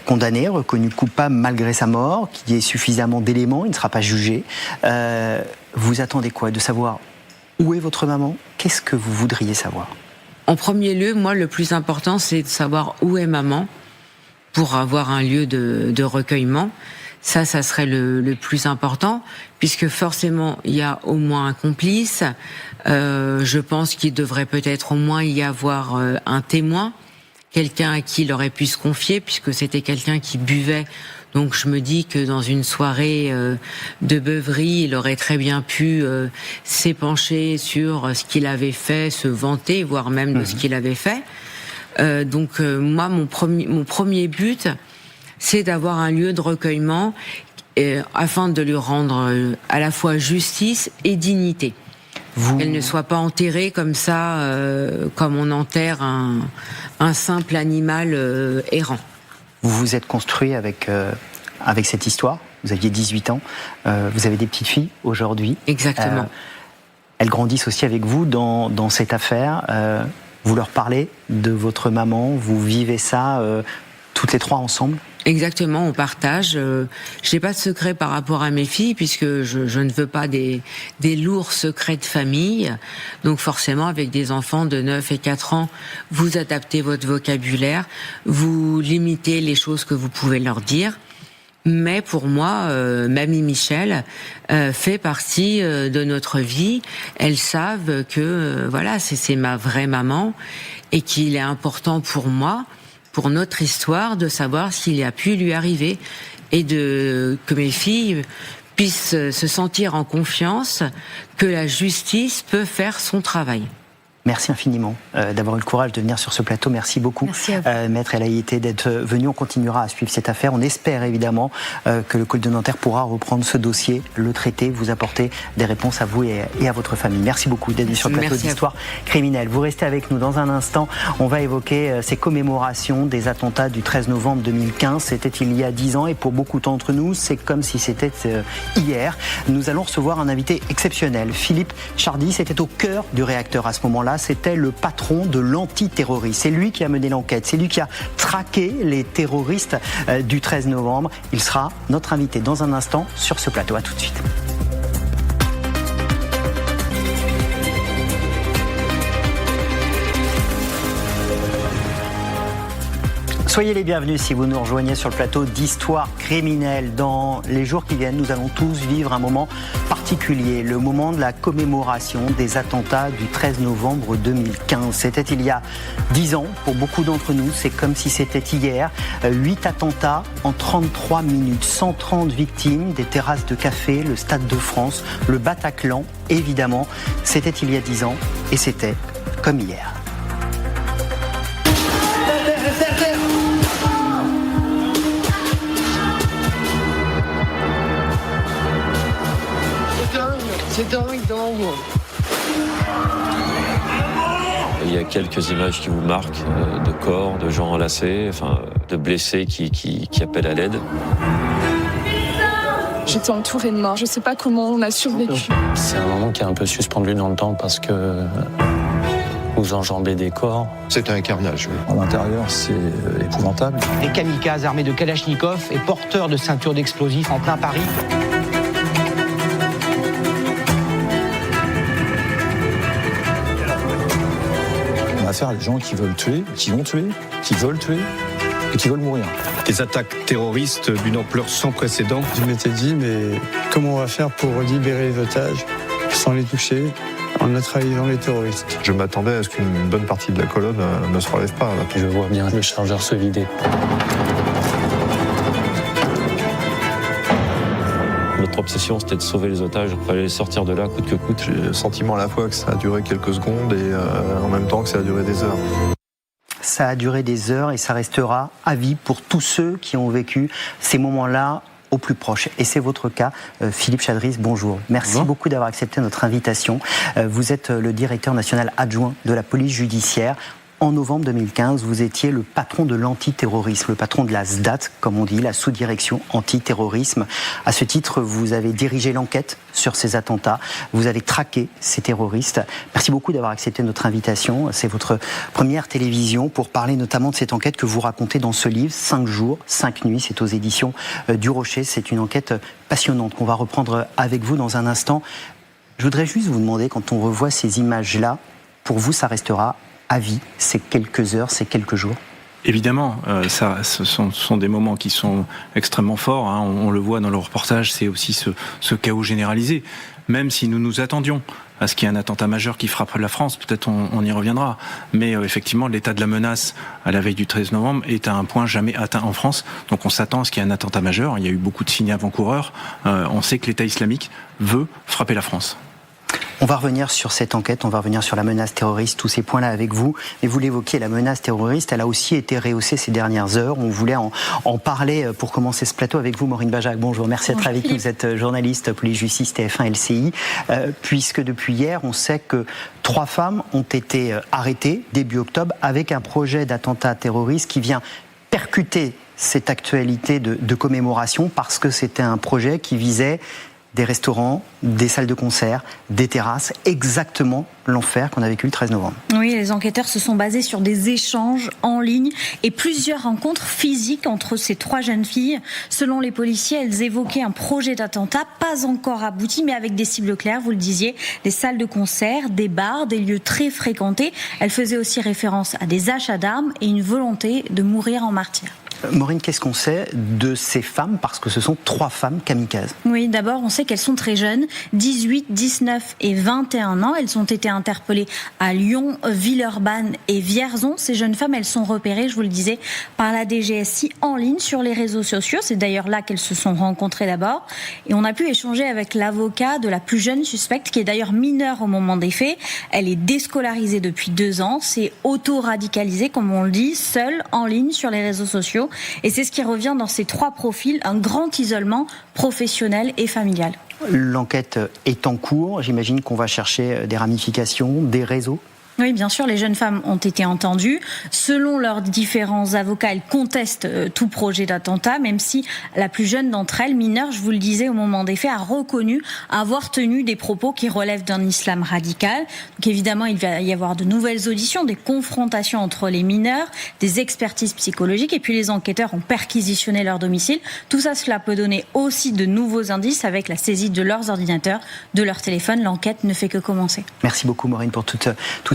Speaker 1: condamné, reconnu coupable malgré sa mort, qu'il y ait suffisamment d'éléments, il ne sera pas jugé. Vous attendez quoi? De savoir où est votre maman? Qu'est-ce que vous voudriez savoir?
Speaker 3: En premier lieu, moi, le plus important, c'est de savoir où est maman pour avoir un lieu de recueillement. Ça serait le plus important, puisque forcément, il y a au moins un complice. Je pense qu'il devrait peut-être au moins y avoir un témoin, quelqu'un à qui il aurait pu se confier, puisque c'était quelqu'un qui buvait. Donc je me dis que dans une soirée de beuverie, il aurait très bien pu s'épancher sur ce qu'il avait fait, se vanter, voire même de ce qu'il avait fait. Moi, mon premier but, c'est d'avoir un lieu de recueillement afin de lui rendre à la fois justice et dignité. Qu'elle ne soit pas enterrée comme ça, comme on enterre un simple animal errant.
Speaker 1: Vous vous êtes construit avec cette histoire. Vous aviez 18 ans. Vous avez des petites filles aujourd'hui.
Speaker 3: Exactement.
Speaker 1: Elles grandissent aussi avec vous dans cette affaire. Vous leur parlez de votre maman. Vous vivez ça toutes les trois ensemble.
Speaker 3: Exactement, on partage. Je n'ai pas de secret par rapport à mes filles, puisque je ne veux pas des lourds secrets de famille. Donc forcément, avec des enfants de 9 et 4 ans, vous adaptez votre vocabulaire, vous limitez les choses que vous pouvez leur dire. Mais pour moi, Mamie Michel fait partie de notre vie. Elles savent que voilà, c'est ma vraie maman, et qu'il est important pour moi, pour notre histoire, de savoir ce qu'il a pu lui arriver, et que mes filles puissent se sentir en confiance que la justice peut faire son travail.
Speaker 1: Merci infiniment d'avoir eu le courage de venir sur ce plateau. Merci beaucoup, Maître El Hayité, d'être venu. On continuera à suivre cette affaire. On espère évidemment que le Col de Nanterre pourra reprendre ce dossier, le traiter, vous apporter des réponses à vous et à votre famille. Merci beaucoup d'être venu sur le plateau d'Histoire criminelle. Vous restez avec nous dans un instant. On va évoquer ces commémorations des attentats du 13 novembre 2015. C'était il y a 10 ans, et pour beaucoup d'entre nous, c'est comme si c'était hier. Nous allons recevoir un invité exceptionnel, Philippe Chardy. C'était au cœur du réacteur à ce moment-là. C'était le patron de l'antiterrorisme. C'est lui qui a mené l'enquête. C'est lui qui a traqué les terroristes du 13 novembre. Il sera notre invité dans un instant sur ce plateau. À tout de suite. Soyez les bienvenus si vous nous rejoignez sur le plateau d'Histoire criminelle. Dans les jours qui viennent, nous allons tous vivre un moment particulier, le moment de la commémoration des attentats du 13 novembre 2015. C'était il y a 10 ans. Pour beaucoup d'entre nous, c'est comme si c'était hier. 8 attentats en 33 minutes, 130 victimes, des terrasses de café, le Stade de France, le Bataclan, évidemment. C'était il y a 10 ans et c'était comme hier.
Speaker 5: C'est dingue.
Speaker 6: Il y a quelques images qui vous marquent, de corps, de gens enlacés, de blessés qui appellent à l'aide.
Speaker 5: J'étais entourée de morts, je sais pas comment on a survécu.
Speaker 7: C'est un moment qui est un peu suspendu dans le temps parce que vous enjambez des corps.
Speaker 8: C'est un carnage.
Speaker 7: À l'intérieur, c'est épouvantable.
Speaker 9: Des kamikazes armés de kalachnikov et porteurs de ceintures d'explosifs en plein Paris.
Speaker 7: On a affaire à des gens qui veulent tuer, qui vont tuer, qui veulent tuer,
Speaker 8: quand ils veulent mourir. Des attaques terroristes d'une ampleur sans précédent.
Speaker 10: Je m'étais dit, mais comment on va faire pour libérer les otages sans les toucher, en neutralisant les terroristes?
Speaker 11: Je m'attendais à ce qu'une bonne partie de la colonne ne se relève pas.
Speaker 7: Je vois bien le chargeur se vider.
Speaker 6: Notre obsession, c'était de sauver les otages. Il fallait les sortir de là, coûte que coûte.
Speaker 11: J'ai le sentiment à la fois que ça a duré quelques secondes et en même temps que ça a duré des heures.
Speaker 1: Ça a duré des heures et ça restera à vie pour tous ceux qui ont vécu ces moments-là au plus proche. Et c'est votre cas. Philippe Chadris, bonjour. Merci beaucoup d'avoir accepté notre invitation. Vous êtes le directeur national adjoint de la police judiciaire. En novembre 2015, vous étiez le patron de l'antiterrorisme, le patron de la SDAT, comme on dit, la sous-direction antiterrorisme. À ce titre, vous avez dirigé l'enquête sur ces attentats. Vous avez traqué ces terroristes. Merci beaucoup d'avoir accepté notre invitation. C'est votre première télévision pour parler notamment de cette enquête que vous racontez dans ce livre, 5 jours, 5 nuits. C'est aux éditions du Rocher. C'est une enquête passionnante qu'on va reprendre avec vous dans un instant. Je voudrais juste vous demander, quand on revoit ces images-là, pour vous, ça restera à vie, c'est quelques heures, c'est quelques jours?
Speaker 12: Évidemment, ce sont des moments qui sont extrêmement forts. Hein. On le voit dans le reportage, c'est aussi ce chaos généralisé. Même si nous nous attendions à ce qu'il y ait un attentat majeur qui frappe la France, peut-être on y reviendra. Mais effectivement, l'état de la menace à la veille du 13 novembre est à un point jamais atteint en France. Donc on s'attend à ce qu'il y ait un attentat majeur. Il y a eu beaucoup de signes avant-coureurs. On sait que l'État islamique veut frapper la France.
Speaker 1: On va revenir sur cette enquête, on va revenir sur la menace terroriste, tous ces points-là avec vous. Mais vous l'évoquiez, la menace terroriste, elle a aussi été rehaussée ces dernières heures. On voulait en parler pour commencer ce plateau avec vous, Maureen Bajac. Bonjour, merci d'être avec nous. Vous êtes journaliste, police-justice, TF1, LCI. Puisque depuis hier, on sait que 3 femmes ont été arrêtées début octobre avec un projet d'attentat terroriste qui vient percuter cette actualité de commémoration parce que c'était un projet qui visait des restaurants, des salles de concert, des terrasses, exactement l'enfer qu'on a vécu le 13 novembre.
Speaker 13: Oui, les enquêteurs se sont basés sur des échanges en ligne et plusieurs rencontres physiques entre ces 3 jeunes filles. Selon les policiers, elles évoquaient un projet d'attentat pas encore abouti, mais avec des cibles claires, vous le disiez, des salles de concert, des bars, des lieux très fréquentés. Elles faisaient aussi référence à des achats d'armes et une volonté de mourir en martyr.
Speaker 1: Maureen, qu'est-ce qu'on sait de ces femmes? Parce que ce sont 3 femmes kamikazes.
Speaker 13: Oui, d'abord, on sait qu'elles sont très jeunes, 18, 19 et 21 ans. Elles ont été interpellées à Lyon, Villeurbanne et Vierzon. Ces jeunes femmes, elles sont repérées, je vous le disais, par la DGSI en ligne sur les réseaux sociaux. C'est d'ailleurs là qu'elles se sont rencontrées d'abord. Et on a pu échanger avec l'avocat de la plus jeune suspecte, qui est d'ailleurs mineure au moment des faits. Elle est déscolarisée depuis 2 ans. C'est auto-radicalisée, comme on le dit, seule, en ligne sur les réseaux sociaux. Et c'est ce qui revient dans ces 3 profils, un grand isolement professionnel et familial.
Speaker 1: L'enquête est en cours, j'imagine qu'on va chercher des ramifications, des réseaux.
Speaker 13: Oui, bien sûr, les jeunes femmes ont été entendues. Selon leurs différents avocats, elles contestent tout projet d'attentat, même si la plus jeune d'entre elles, mineure, je vous le disais au moment des faits, a reconnu avoir tenu des propos qui relèvent d'un islam radical. Donc évidemment, il va y avoir de nouvelles auditions, des confrontations entre les mineurs, des expertises psychologiques, et puis les enquêteurs ont perquisitionné leur domicile. Tout ça, cela peut donner aussi de nouveaux indices avec la saisie de leurs ordinateurs, de leurs téléphones. L'enquête ne fait que commencer.
Speaker 1: Merci beaucoup, Maureen, pour toutes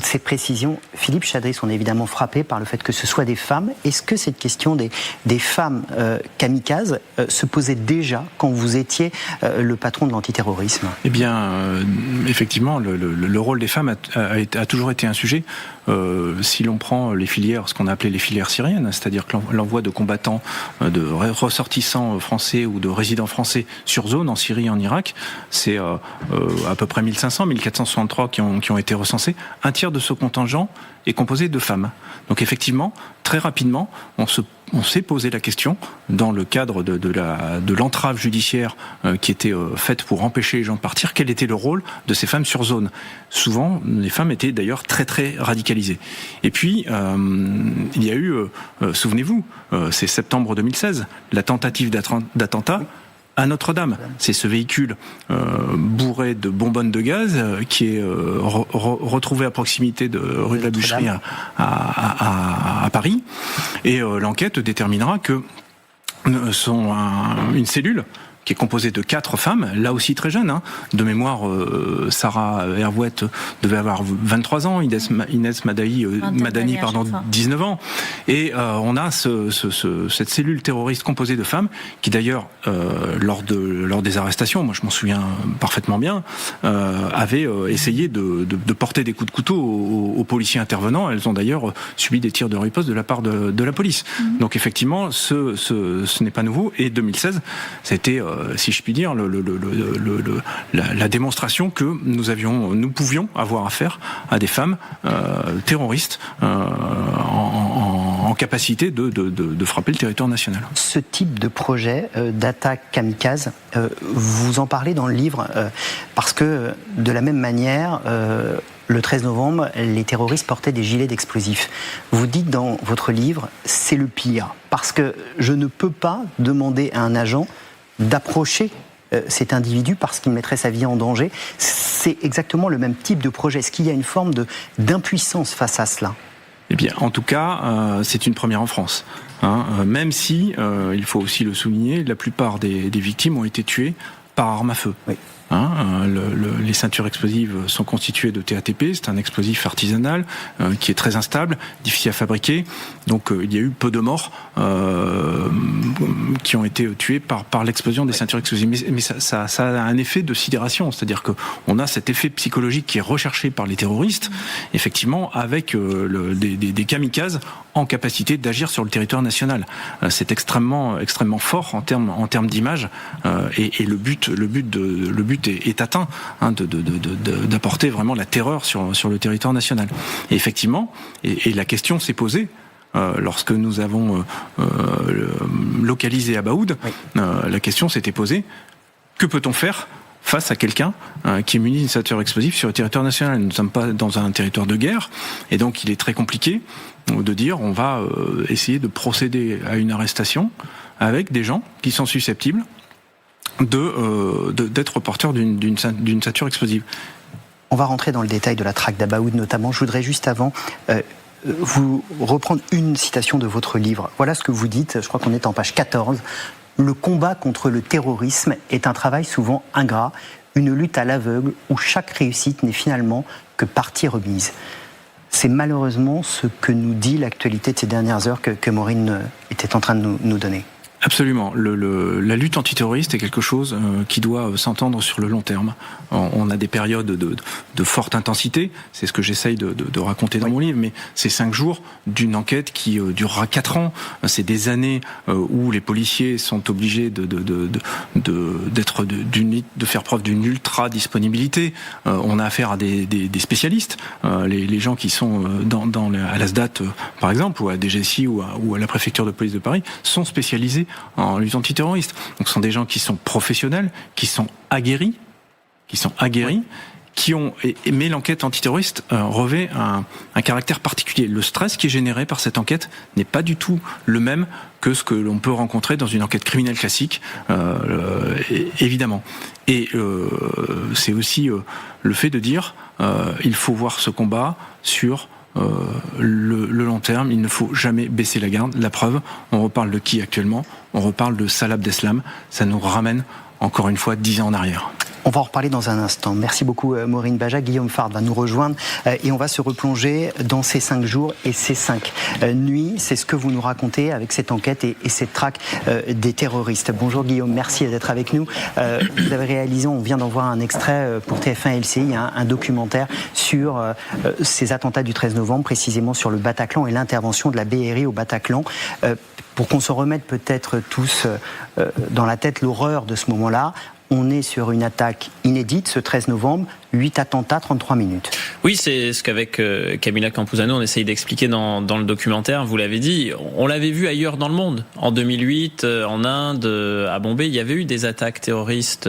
Speaker 1: ces précisions. Philippe Chadris, on est évidemment frappé par le fait que ce soit des femmes. Est-ce que cette question des femmes kamikazes se posait déjà quand vous étiez le patron de l'antiterrorisme?
Speaker 12: Eh bien, effectivement, le rôle des femmes a toujours été un sujet. Si l'on prend les filières, ce qu'on a appelé les filières syriennes, c'est-à-dire que l'envoi de combattants, de ressortissants français ou de résidents français sur zone en Syrie et en Irak, c'est à peu près 1500, 1463 qui ont été recensés. Un tiers de ce contingent est composé de femmes. Donc effectivement, très rapidement, on s'est posé la question, dans le cadre de l'entrave judiciaire qui était faite pour empêcher les gens de partir, quel était le rôle de ces femmes sur zone. Souvent, les femmes étaient d'ailleurs très très radicalisées. Et puis, il y a eu, souvenez-vous, c'est septembre 2016, la tentative d'attentat à Notre-Dame. C'est ce véhicule bourré de bonbonnes de gaz qui est retrouvé à proximité de rue de la Bûcherie à Paris. Et l'enquête déterminera que une cellule qui est composée de 4 femmes, là aussi très jeunes. De mémoire, Sarah Hervouette devait avoir 23 ans, Inès Madani, 19 ans. Et on a cette cellule terroriste composée de femmes qui d'ailleurs, lors des arrestations, moi je m'en souviens parfaitement bien, avaient essayé de porter des coups de couteau aux policiers intervenants. Elles ont d'ailleurs subi des tirs de riposte de la part de la police. Donc effectivement, ce n'est pas nouveau. Et 2016, c'était, si je puis dire, la démonstration que nous pouvions avoir affaire à des femmes terroristes en capacité de frapper le territoire national.
Speaker 1: Ce type de projet d'attaque kamikaze, vous en parlez dans le livre parce que de la même manière, le 13 novembre, les terroristes portaient des gilets d'explosifs. Vous dites dans votre livre, c'est le pire, parce que je ne peux pas demander à un agent d'approcher cet individu parce qu'il mettrait sa vie en danger. C'est exactement le même type de projet. Est-ce qu'il y a une forme d'impuissance face à cela ?
Speaker 12: Eh bien, en tout cas, c'est une première en France. Même si, il faut aussi le souligner, la plupart des victimes ont été tuées par arme à feu. Oui. Les ceintures explosives sont constituées de TATP, c'est un explosif artisanal qui est très instable, difficile à fabriquer. Donc il y a eu peu de morts qui ont été tués par l'explosion des ceintures explosives. Mais ça a un effet de sidération, c'est-à-dire qu'on a cet effet psychologique qui est recherché par les terroristes, effectivement, avec des kamikazes en capacité d'agir sur le territoire national. C'est extrêmement fort en termes d'image, et le but est atteint, d'apporter vraiment la terreur sur le territoire national. Et effectivement, et la question s'est posée lorsque nous avons localisé Abaoud. Oui. La question s'était posée: que peut-on faire face à quelqu'un qui est muni d'une ceinture explosive sur le territoire national? Nous ne sommes pas dans un territoire de guerre, et donc il est très compliqué de dire on va essayer de procéder à une arrestation avec des gens qui sont susceptibles d'être porteurs d'une ceinture explosive.
Speaker 1: On va rentrer dans le détail de la traque d'Abaoud notamment. Je voudrais juste avant vous reprendre une citation de votre livre. Voilà ce que vous dites, je crois qu'on est en page 14. Le combat contre le terrorisme est un travail souvent ingrat, une lutte à l'aveugle où chaque réussite n'est finalement que partie remise. C'est malheureusement ce que nous dit l'actualité de ces dernières heures que Maureen était en train de nous donner.
Speaker 12: Absolument. La lutte antiterroriste est quelque chose qui doit s'entendre sur le long terme. On a des périodes de forte intensité, c'est ce que j'essaye de raconter dans mon livre, mais c'est 5 jours d'une enquête qui durera 4 ans. C'est des années où les policiers sont obligés de faire preuve d'une ultra disponibilité. On a affaire à des spécialistes, les gens qui sont à la SDAT par exemple, ou à DGSI ou à la préfecture de police de Paris, sont spécialisés en lutte antiterroriste. Donc ce sont des gens qui sont professionnels, qui sont aguerris, mais l'enquête antiterroriste revêt un caractère particulier. Le stress qui est généré par cette enquête n'est pas du tout le même que ce que l'on peut rencontrer dans une enquête criminelle classique, évidemment. Et c'est aussi le fait de dire il faut voir ce combat sur le long terme, il ne faut jamais baisser la garde. La preuve, on reparle de qui actuellement? On reparle de Salah Abdeslam. Ça nous ramène encore une fois 10 ans en arrière.
Speaker 1: On va en reparler dans un instant. Merci beaucoup Maureen Baja. Guillaume Fard va nous rejoindre et on va se replonger dans ces 5 jours et ces 5 nuits. C'est ce que vous nous racontez avec cette enquête et cette traque des terroristes. Bonjour Guillaume, merci d'être avec nous. Vous avez réalisé, on vient d'en voir un extrait pour TF1 LCI, un documentaire sur ces attentats du 13 novembre, précisément sur le Bataclan et l'intervention de la BRI au Bataclan. Pour qu'on se remette peut-être tous dans la tête l'horreur de ce moment-là, on est sur une attaque inédite ce 13 novembre, 8 attentats, 33 minutes. Oui, c'est ce qu'avec Camilla Campuzano, on essaye d'expliquer dans le documentaire. Vous l'avez dit, on l'avait vu ailleurs dans le monde. En 2008, en Inde, à Bombay, il y avait eu des attaques terroristes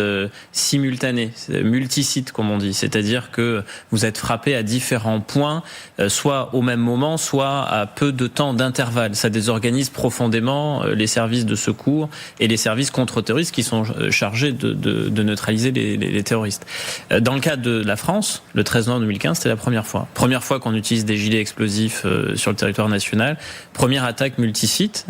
Speaker 1: simultanées, multisites comme on dit. C'est-à-dire que vous êtes frappé à différents points, soit au même moment, soit à peu de temps d'intervalle. Ça désorganise profondément les services de secours et les services contre-terroristes qui sont chargés de
Speaker 14: de neutraliser les terroristes. Dans le cas de la France, le 13 novembre 2015, c'était la première fois. Première fois qu'on utilise des gilets explosifs sur le territoire national. Première attaque multisite,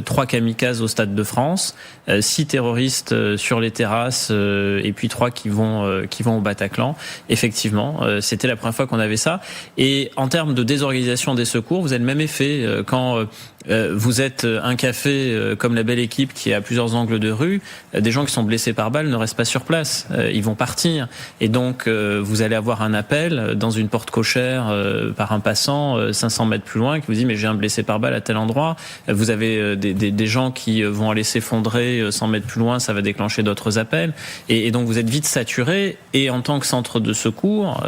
Speaker 14: 3 kamikazes au Stade de France, 6 terroristes sur les terrasses et puis 3 qui vont au Bataclan. Effectivement, c'était la première fois qu'on avait ça. Et en termes de désorganisation des secours, vous avez le même effet quand vous êtes un café comme la Belle Équipe qui est à plusieurs angles de rue. Des gens qui sont blessés par balle ne restent pas sur place, ils vont partir. Et donc vous allez avoir un appel dans une porte cochère par un passant 500 mètres plus loin qui vous dit mais j'ai un blessé par balle à tel endroit. Vous avez des gens qui vont aller s'effondrer 100 mètres plus loin, ça va déclencher d'autres appels. Et donc vous êtes vite saturé. Et en tant que centre de secours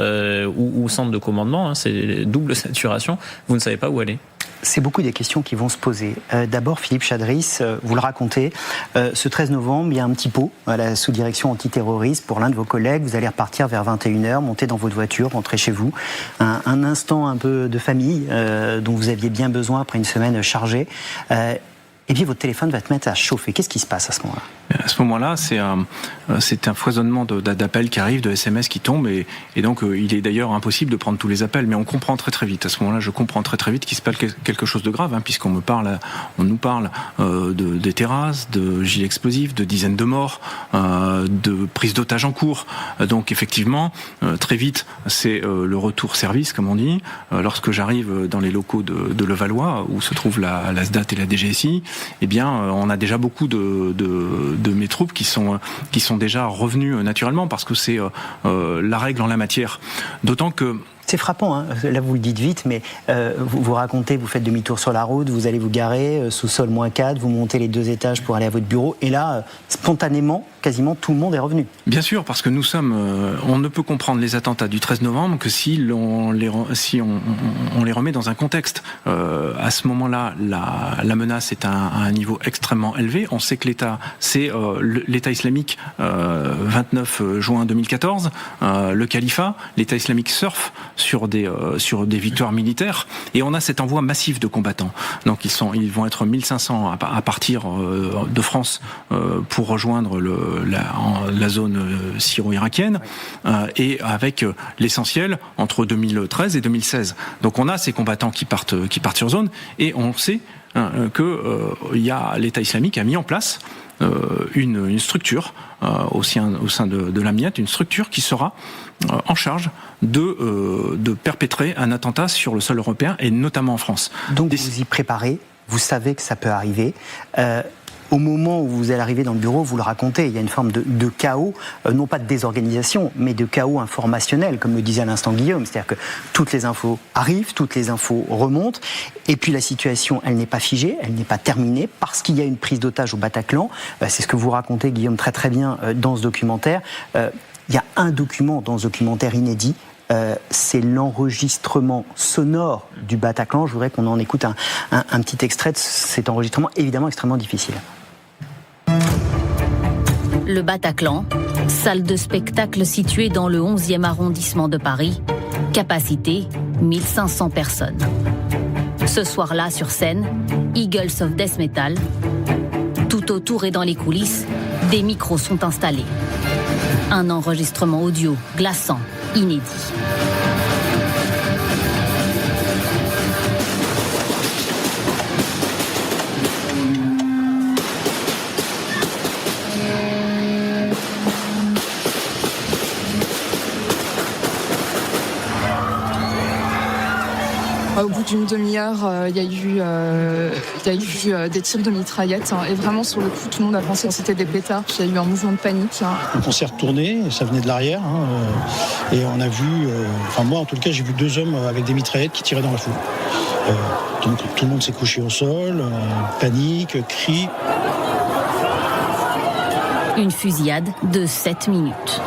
Speaker 14: ou centre de commandement, c'est double saturation, vous ne savez pas où aller.
Speaker 1: C'est beaucoup des questions qui vont se poser. D'abord, Philippe Chadris, vous le racontez, ce 13 novembre, il y a un petit pot à la sous-direction antiterroriste pour l'un de vos collègues. Vous allez repartir vers 21h, monter dans votre voiture, rentrer chez vous. Un instant un peu de famille dont vous aviez bien besoin après une semaine chargée. Et puis votre téléphone va te mettre à chauffer. Qu'est-ce qui se passe à ce moment-là ?
Speaker 12: À ce moment-là, c'est un foisonnement d'appels qui arrivent, de SMS qui tombent, et donc il est d'ailleurs impossible de prendre tous les appels, mais on comprend très vite. À ce moment-là, je comprends très vite qu'il se passe quelque chose de grave, puisqu'on nous parle des terrasses, de gilets explosifs, de dizaines de morts, de prises d'otages en cours. Donc effectivement, très vite, c'est le retour service, comme on dit. Lorsque j'arrive dans les locaux de Levallois, où se trouvent la SDAT et la DGSI, eh bien, on a déjà beaucoup de mes troupes qui sont déjà revenus naturellement, parce que c'est la règle en la matière. D'autant que
Speaker 1: c'est frappant, là vous le dites vite, mais vous racontez, vous faites demi-tour sur la route, vous allez vous garer, sous-sol -4, vous montez les 2 étages pour aller à votre bureau, et là, spontanément, quasiment tout le monde est revenu.
Speaker 12: Bien sûr, parce que on ne peut comprendre les attentats du 13 novembre que si on les remet dans un contexte. À ce moment-là, la menace est à un niveau extrêmement élevé. On sait que l'État islamique, 29 juin 2014, le califat, l'État islamique surfe sur des victoires militaires, et on a cet envoi massif de combattants. Donc ils vont être 1500 à partir de France pour rejoindre la zone syro-irakienne, et avec l'essentiel entre 2013 et 2016. Donc on a ces combattants qui partent sur zone, et on sait que l'État islamique a mis en place une structure au sein de l'Amiat, une structure qui sera en charge de perpétrer un attentat sur le sol européen, et notamment en France.
Speaker 1: Donc vous y préparez, vous savez que ça peut arriver. Au moment où vous allez arriver dans le bureau, vous le racontez, il y a une forme de chaos, non pas de désorganisation, mais de chaos informationnel, comme le disait à l'instant Guillaume. C'est-à-dire que toutes les infos arrivent, toutes les infos remontent, et puis la situation, elle n'est pas figée, elle n'est pas terminée, parce qu'il y a une prise d'otage au Bataclan. C'est ce que vous racontez, Guillaume, très bien dans ce documentaire. Il y a un document dans ce documentaire inédit, c'est l'enregistrement sonore du Bataclan. Je voudrais qu'on en écoute un petit extrait de cet enregistrement, évidemment extrêmement difficile.
Speaker 15: Le Bataclan, salle de spectacle située dans le 11e arrondissement de Paris, capacité 1500 personnes. Ce soir-là, sur scène, Eagles of Death Metal. Tout autour et dans les coulisses, des micros sont installés. Un enregistrement audio glaçant, inédit.
Speaker 5: Au bout d'une demi-heure, il y a eu des tirs de mitraillettes. Et vraiment, sur le coup, tout le monde a pensé que c'était des pétards. Il y a eu un mouvement de panique.
Speaker 16: Donc on s'est retourné, ça venait de l'arrière. Et on a vu, moi en tout cas, j'ai vu 2 hommes avec des mitraillettes qui tiraient dans la foule. Donc tout le monde s'est couché au sol, panique, cris.
Speaker 15: Une fusillade de 7 minutes.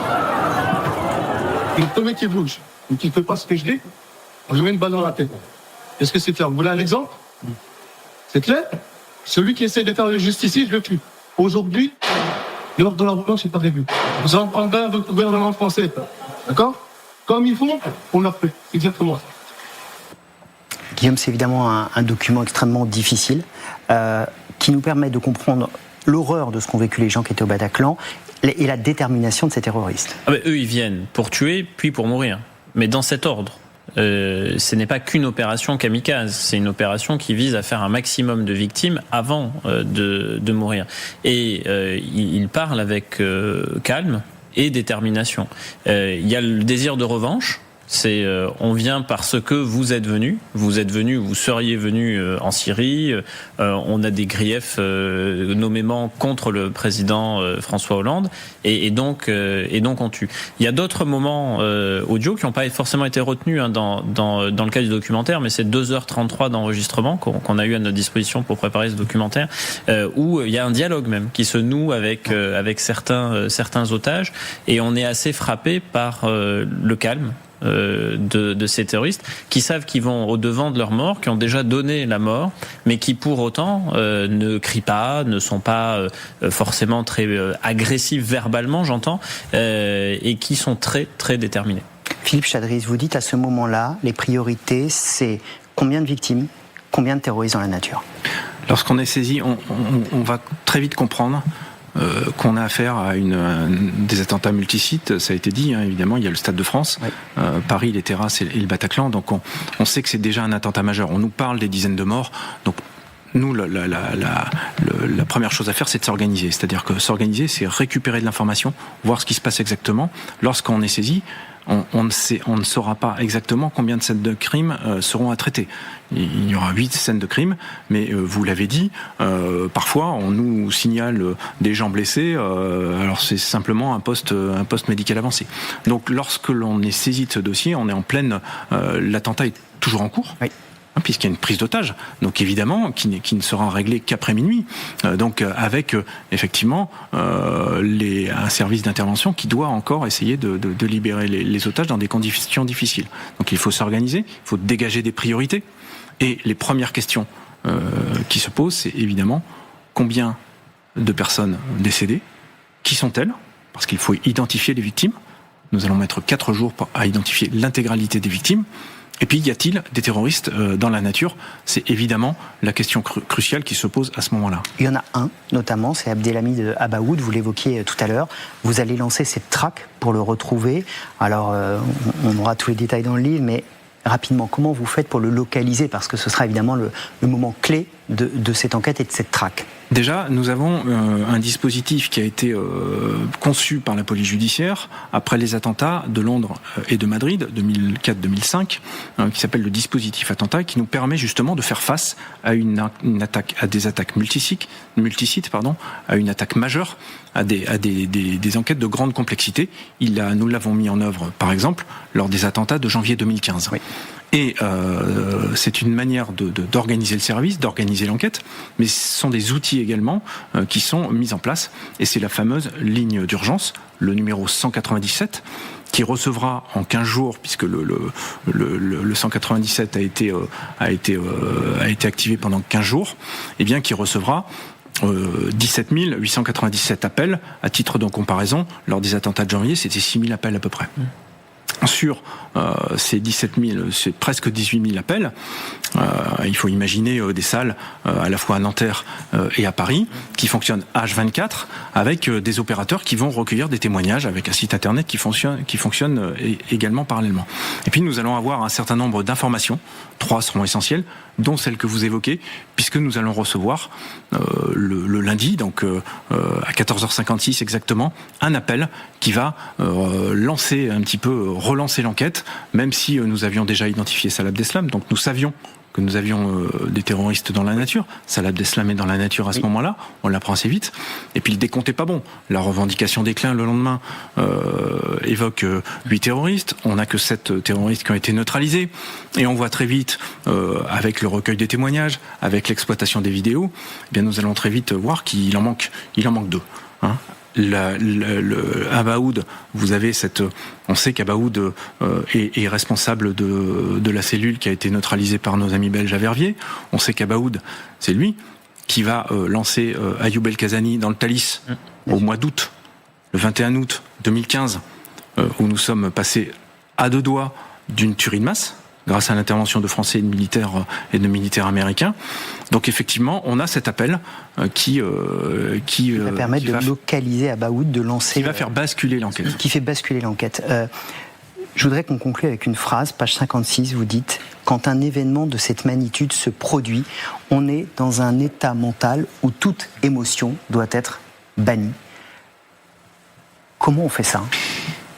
Speaker 17: Le premier qui bouge, ou qui ne fait pas ce que je dis, on lui met une balle dans la tête. Est-ce que c'est clair? Vous voulez un exemple? C'est clair? Celui qui essaie de faire le justicier, je le tue. Aujourd'hui, l'ordre de la revanche n'est pas prévu. Vous en prendrez un votre gouvernement français. D'accord? Comme ils font, on l'a fait. Exactement.
Speaker 1: Guillaume, c'est évidemment un document extrêmement difficile qui nous permet de comprendre l'horreur de ce qu'ont vécu les gens qui étaient au Bataclan et la détermination de ces terroristes.
Speaker 14: Eux, ils viennent pour tuer, puis pour mourir. Mais dans cet ordre. Ce n'est pas qu'une opération kamikaze, c'est une opération qui vise à faire un maximum de victimes avant de mourir. Et ils parlent avec calme et détermination. Il y a le désir de revanche. C'est on vient parce que vous êtes venus, vous seriez venus en Syrie, on a des griefs nommément contre le président François Hollande et donc on tue. Il y a d'autres moments audio qui n'ont pas forcément été retenus dans le cas du documentaire, mais c'est 2h33 d'enregistrement qu'on a eu à notre disposition pour préparer ce documentaire, où il y a un dialogue même qui se noue avec certains otages, et on est assez frappé par le calme de ces terroristes qui savent qu'ils vont au-devant de leur mort, qui ont déjà donné la mort, mais qui pour autant ne crient pas, ne sont pas forcément très agressifs verbalement, j'entends, et qui sont très très déterminés.
Speaker 1: Philippe Chadris, vous dites à ce moment-là, les priorités, c'est combien de victimes, combien de terroristes dans la nature?
Speaker 12: Lorsqu'on est saisi, on va très vite comprendre qu'on a affaire à des attentats multisites, ça a été dit, évidemment, il y a le Stade de France, oui. Paris, les terrasses et le Bataclan, donc on sait que c'est déjà un attentat majeur. On nous parle des dizaines de morts, donc nous, la première chose à faire, c'est de s'organiser. C'est-à-dire que s'organiser, c'est récupérer de l'information, voir ce qui se passe exactement. Lorsqu'on est saisi, on ne saura pas exactement combien de scènes de crimes seront à traiter. Il y aura 8 scènes de crimes, mais vous l'avez dit, parfois on nous signale des gens blessés, alors c'est simplement un poste médical avancé. Donc lorsque l'on est saisi de ce dossier, on est en pleine... l'attentat est toujours en cours. Oui. Puisqu'il y a une prise d'otage, donc évidemment qui ne sera réglée qu'après minuit, donc avec effectivement un service d'intervention qui doit encore essayer de libérer les otages dans des conditions difficiles. Donc il faut s'organiser, il faut dégager des priorités, et les premières questions qui se posent, c'est évidemment combien de personnes décédées, qui sont-elles, parce qu'il faut identifier les victimes. Nous allons mettre 4 jours à identifier l'intégralité des victimes. Et puis, y a-t-il des terroristes dans la nature? C'est évidemment la question cruciale qui se pose à ce moment-là.
Speaker 1: Il y en a un, notamment, c'est Abdelhamid Abaoud, vous l'évoquiez tout à l'heure. Vous allez lancer cette traque pour le retrouver. Alors, on aura tous les détails dans le livre, mais rapidement, comment vous faites pour le localiser? Parce que ce sera évidemment le moment clé de cette enquête et de cette traque.
Speaker 12: Déjà, nous avons un dispositif qui a été conçu par la police judiciaire après les attentats de Londres et de Madrid, 2004-2005, qui s'appelle le dispositif attentat, qui nous permet justement de faire face à à des attaques multisites, à une attaque majeure, à des enquêtes de grande complexité. Nous l'avons mis en œuvre, par exemple, lors des attentats de janvier 2015. Oui. Et c'est une manière d'organiser le service, d'organiser l'enquête, mais ce sont des outils également qui sont mis en place. Et c'est la fameuse ligne d'urgence, le numéro 197, qui recevra en 15 jours, puisque le 197 a été activé pendant 15 jours, et bien qui recevra 17 897 appels. À titre de comparaison, lors des attentats de janvier, c'était 6 000 appels à peu près. Sur ces 17 000, c'est presque 18 000 appels. Il faut imaginer des salles à la fois à Nanterre et à Paris qui fonctionnent H24 avec des opérateurs qui vont recueillir des témoignages avec un site internet qui fonctionne également parallèlement. Et puis nous allons avoir un certain nombre d'informations, 3 seront essentielles, dont celle que vous évoquez, puisque nous allons recevoir le lundi, donc à 14h56 exactement, un appel qui va relancer l'enquête, même si nous avions déjà identifié Salah Abdeslam, donc nous savions que nous avions des terroristes dans la nature. Salah Abdeslam est dans la nature à ce moment-là, on l'apprend assez vite. Et puis le décompte n'est pas bon. La revendication d'éclat le lendemain évoque 8 terroristes. On n'a que 7 terroristes qui ont été neutralisés. Et on voit très vite, avec le recueil des témoignages, avec l'exploitation des vidéos, eh bien nous allons très vite voir qu'il en manque 2. Abaoud, vous avez on sait qu'Abaoud est responsable de la cellule qui a été neutralisée par nos amis belges à Verviers. On sait qu'Abaoud, c'est lui qui va lancer Ayoub El Kazani dans le Thalys au mois d'août, le 21 août 2015, où nous sommes passés à 2 doigts d'une tuerie de masse, grâce à l'intervention de Français et de militaires américains. Donc effectivement, on a cet appel qui
Speaker 1: va permettre de localiser Abaoud, de lancer...
Speaker 12: Qui va faire basculer l'enquête.
Speaker 1: Qui fait basculer l'enquête. Je voudrais qu'on conclue avec une phrase, page 56, vous dites « Quand un événement de cette magnitude se produit, on est dans un état mental où toute émotion doit être bannie. » Comment on fait ça ?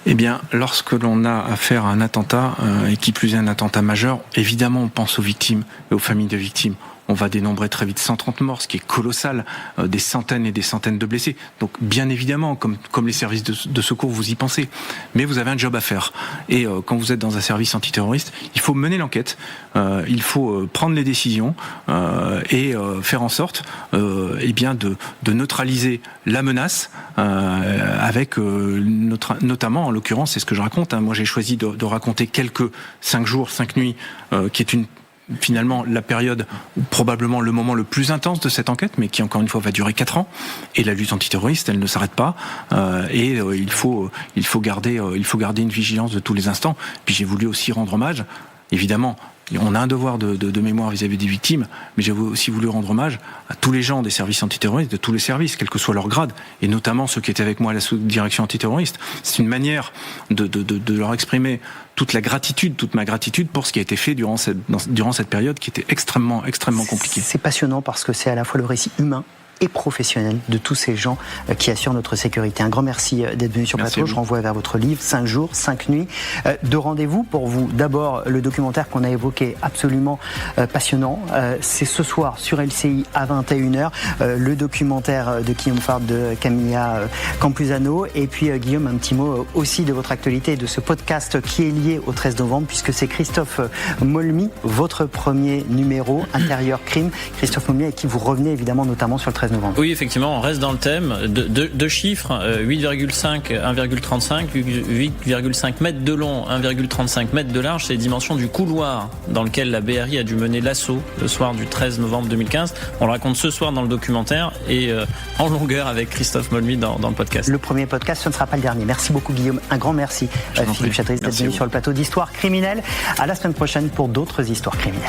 Speaker 12: Eh bien, lorsque l'on a affaire à un attentat, et qui plus est un attentat majeur, évidemment on pense aux victimes et aux familles de victimes. On va dénombrer très vite 130 morts, ce qui est colossal, des centaines et des centaines de blessés. Donc bien évidemment, comme les services de secours, vous y pensez. Mais vous avez un job à faire. Et quand vous êtes dans un service antiterroriste, il faut mener l'enquête, il faut prendre les décisions et faire en sorte de neutraliser la menace avec notamment, en l'occurrence, c'est ce que je raconte. Moi j'ai choisi de raconter quelques 5 jours, 5 nuits, qui est finalement la période, probablement le moment le plus intense de cette enquête, mais qui encore une fois va durer 4 ans. Et la lutte antiterroriste, elle ne s'arrête pas. Il faut garder une vigilance de tous les instants. Puis j'ai voulu aussi rendre hommage, évidemment. On a un devoir de mémoire vis-à-vis des victimes, mais j'ai aussi voulu rendre hommage à tous les gens des services antiterroristes, de tous les services, quel que soit leur grade, et notamment ceux qui étaient avec moi à la sous-direction antiterroriste. C'est une manière de leur exprimer toute ma gratitude pour ce qui a été fait durant cette période qui était extrêmement compliquée.
Speaker 1: C'est passionnant parce que c'est à la fois le récit humain et professionnel de tous ces gens qui assurent notre sécurité. Un grand merci d'être venu sur plateau. Je renvoie vers votre livre 5 jours, 5 nuits de rendez-vous pour vous. D'abord, le documentaire qu'on a évoqué, absolument passionnant. C'est ce soir sur LCI à 21h, le documentaire de Guillaume Fabre, de Camilla Campuzano. Et puis Guillaume, un petit mot aussi de votre actualité et de ce podcast qui est lié au 13 novembre, puisque c'est Christophe Molmy, votre premier numéro, Intérieur Crime. Christophe Molmy, avec qui vous revenez évidemment notamment sur le 13 novembre.
Speaker 14: Oui, effectivement, on reste dans le thème. Deux chiffres, 8,5, 1,35, 8,5 mètres de long, 1,35 mètres de large, c'est les dimensions du couloir dans lequel la BRI a dû mener l'assaut le soir du 13 novembre 2015. On le raconte ce soir dans le documentaire et en longueur avec Christophe Molmy dans le podcast.
Speaker 1: Le premier podcast, ce ne sera pas le dernier. Merci beaucoup Guillaume, un grand merci Philippe Châtrier d'être venu sur le plateau d'Histoire criminelle. À la semaine prochaine pour d'autres histoires criminelles.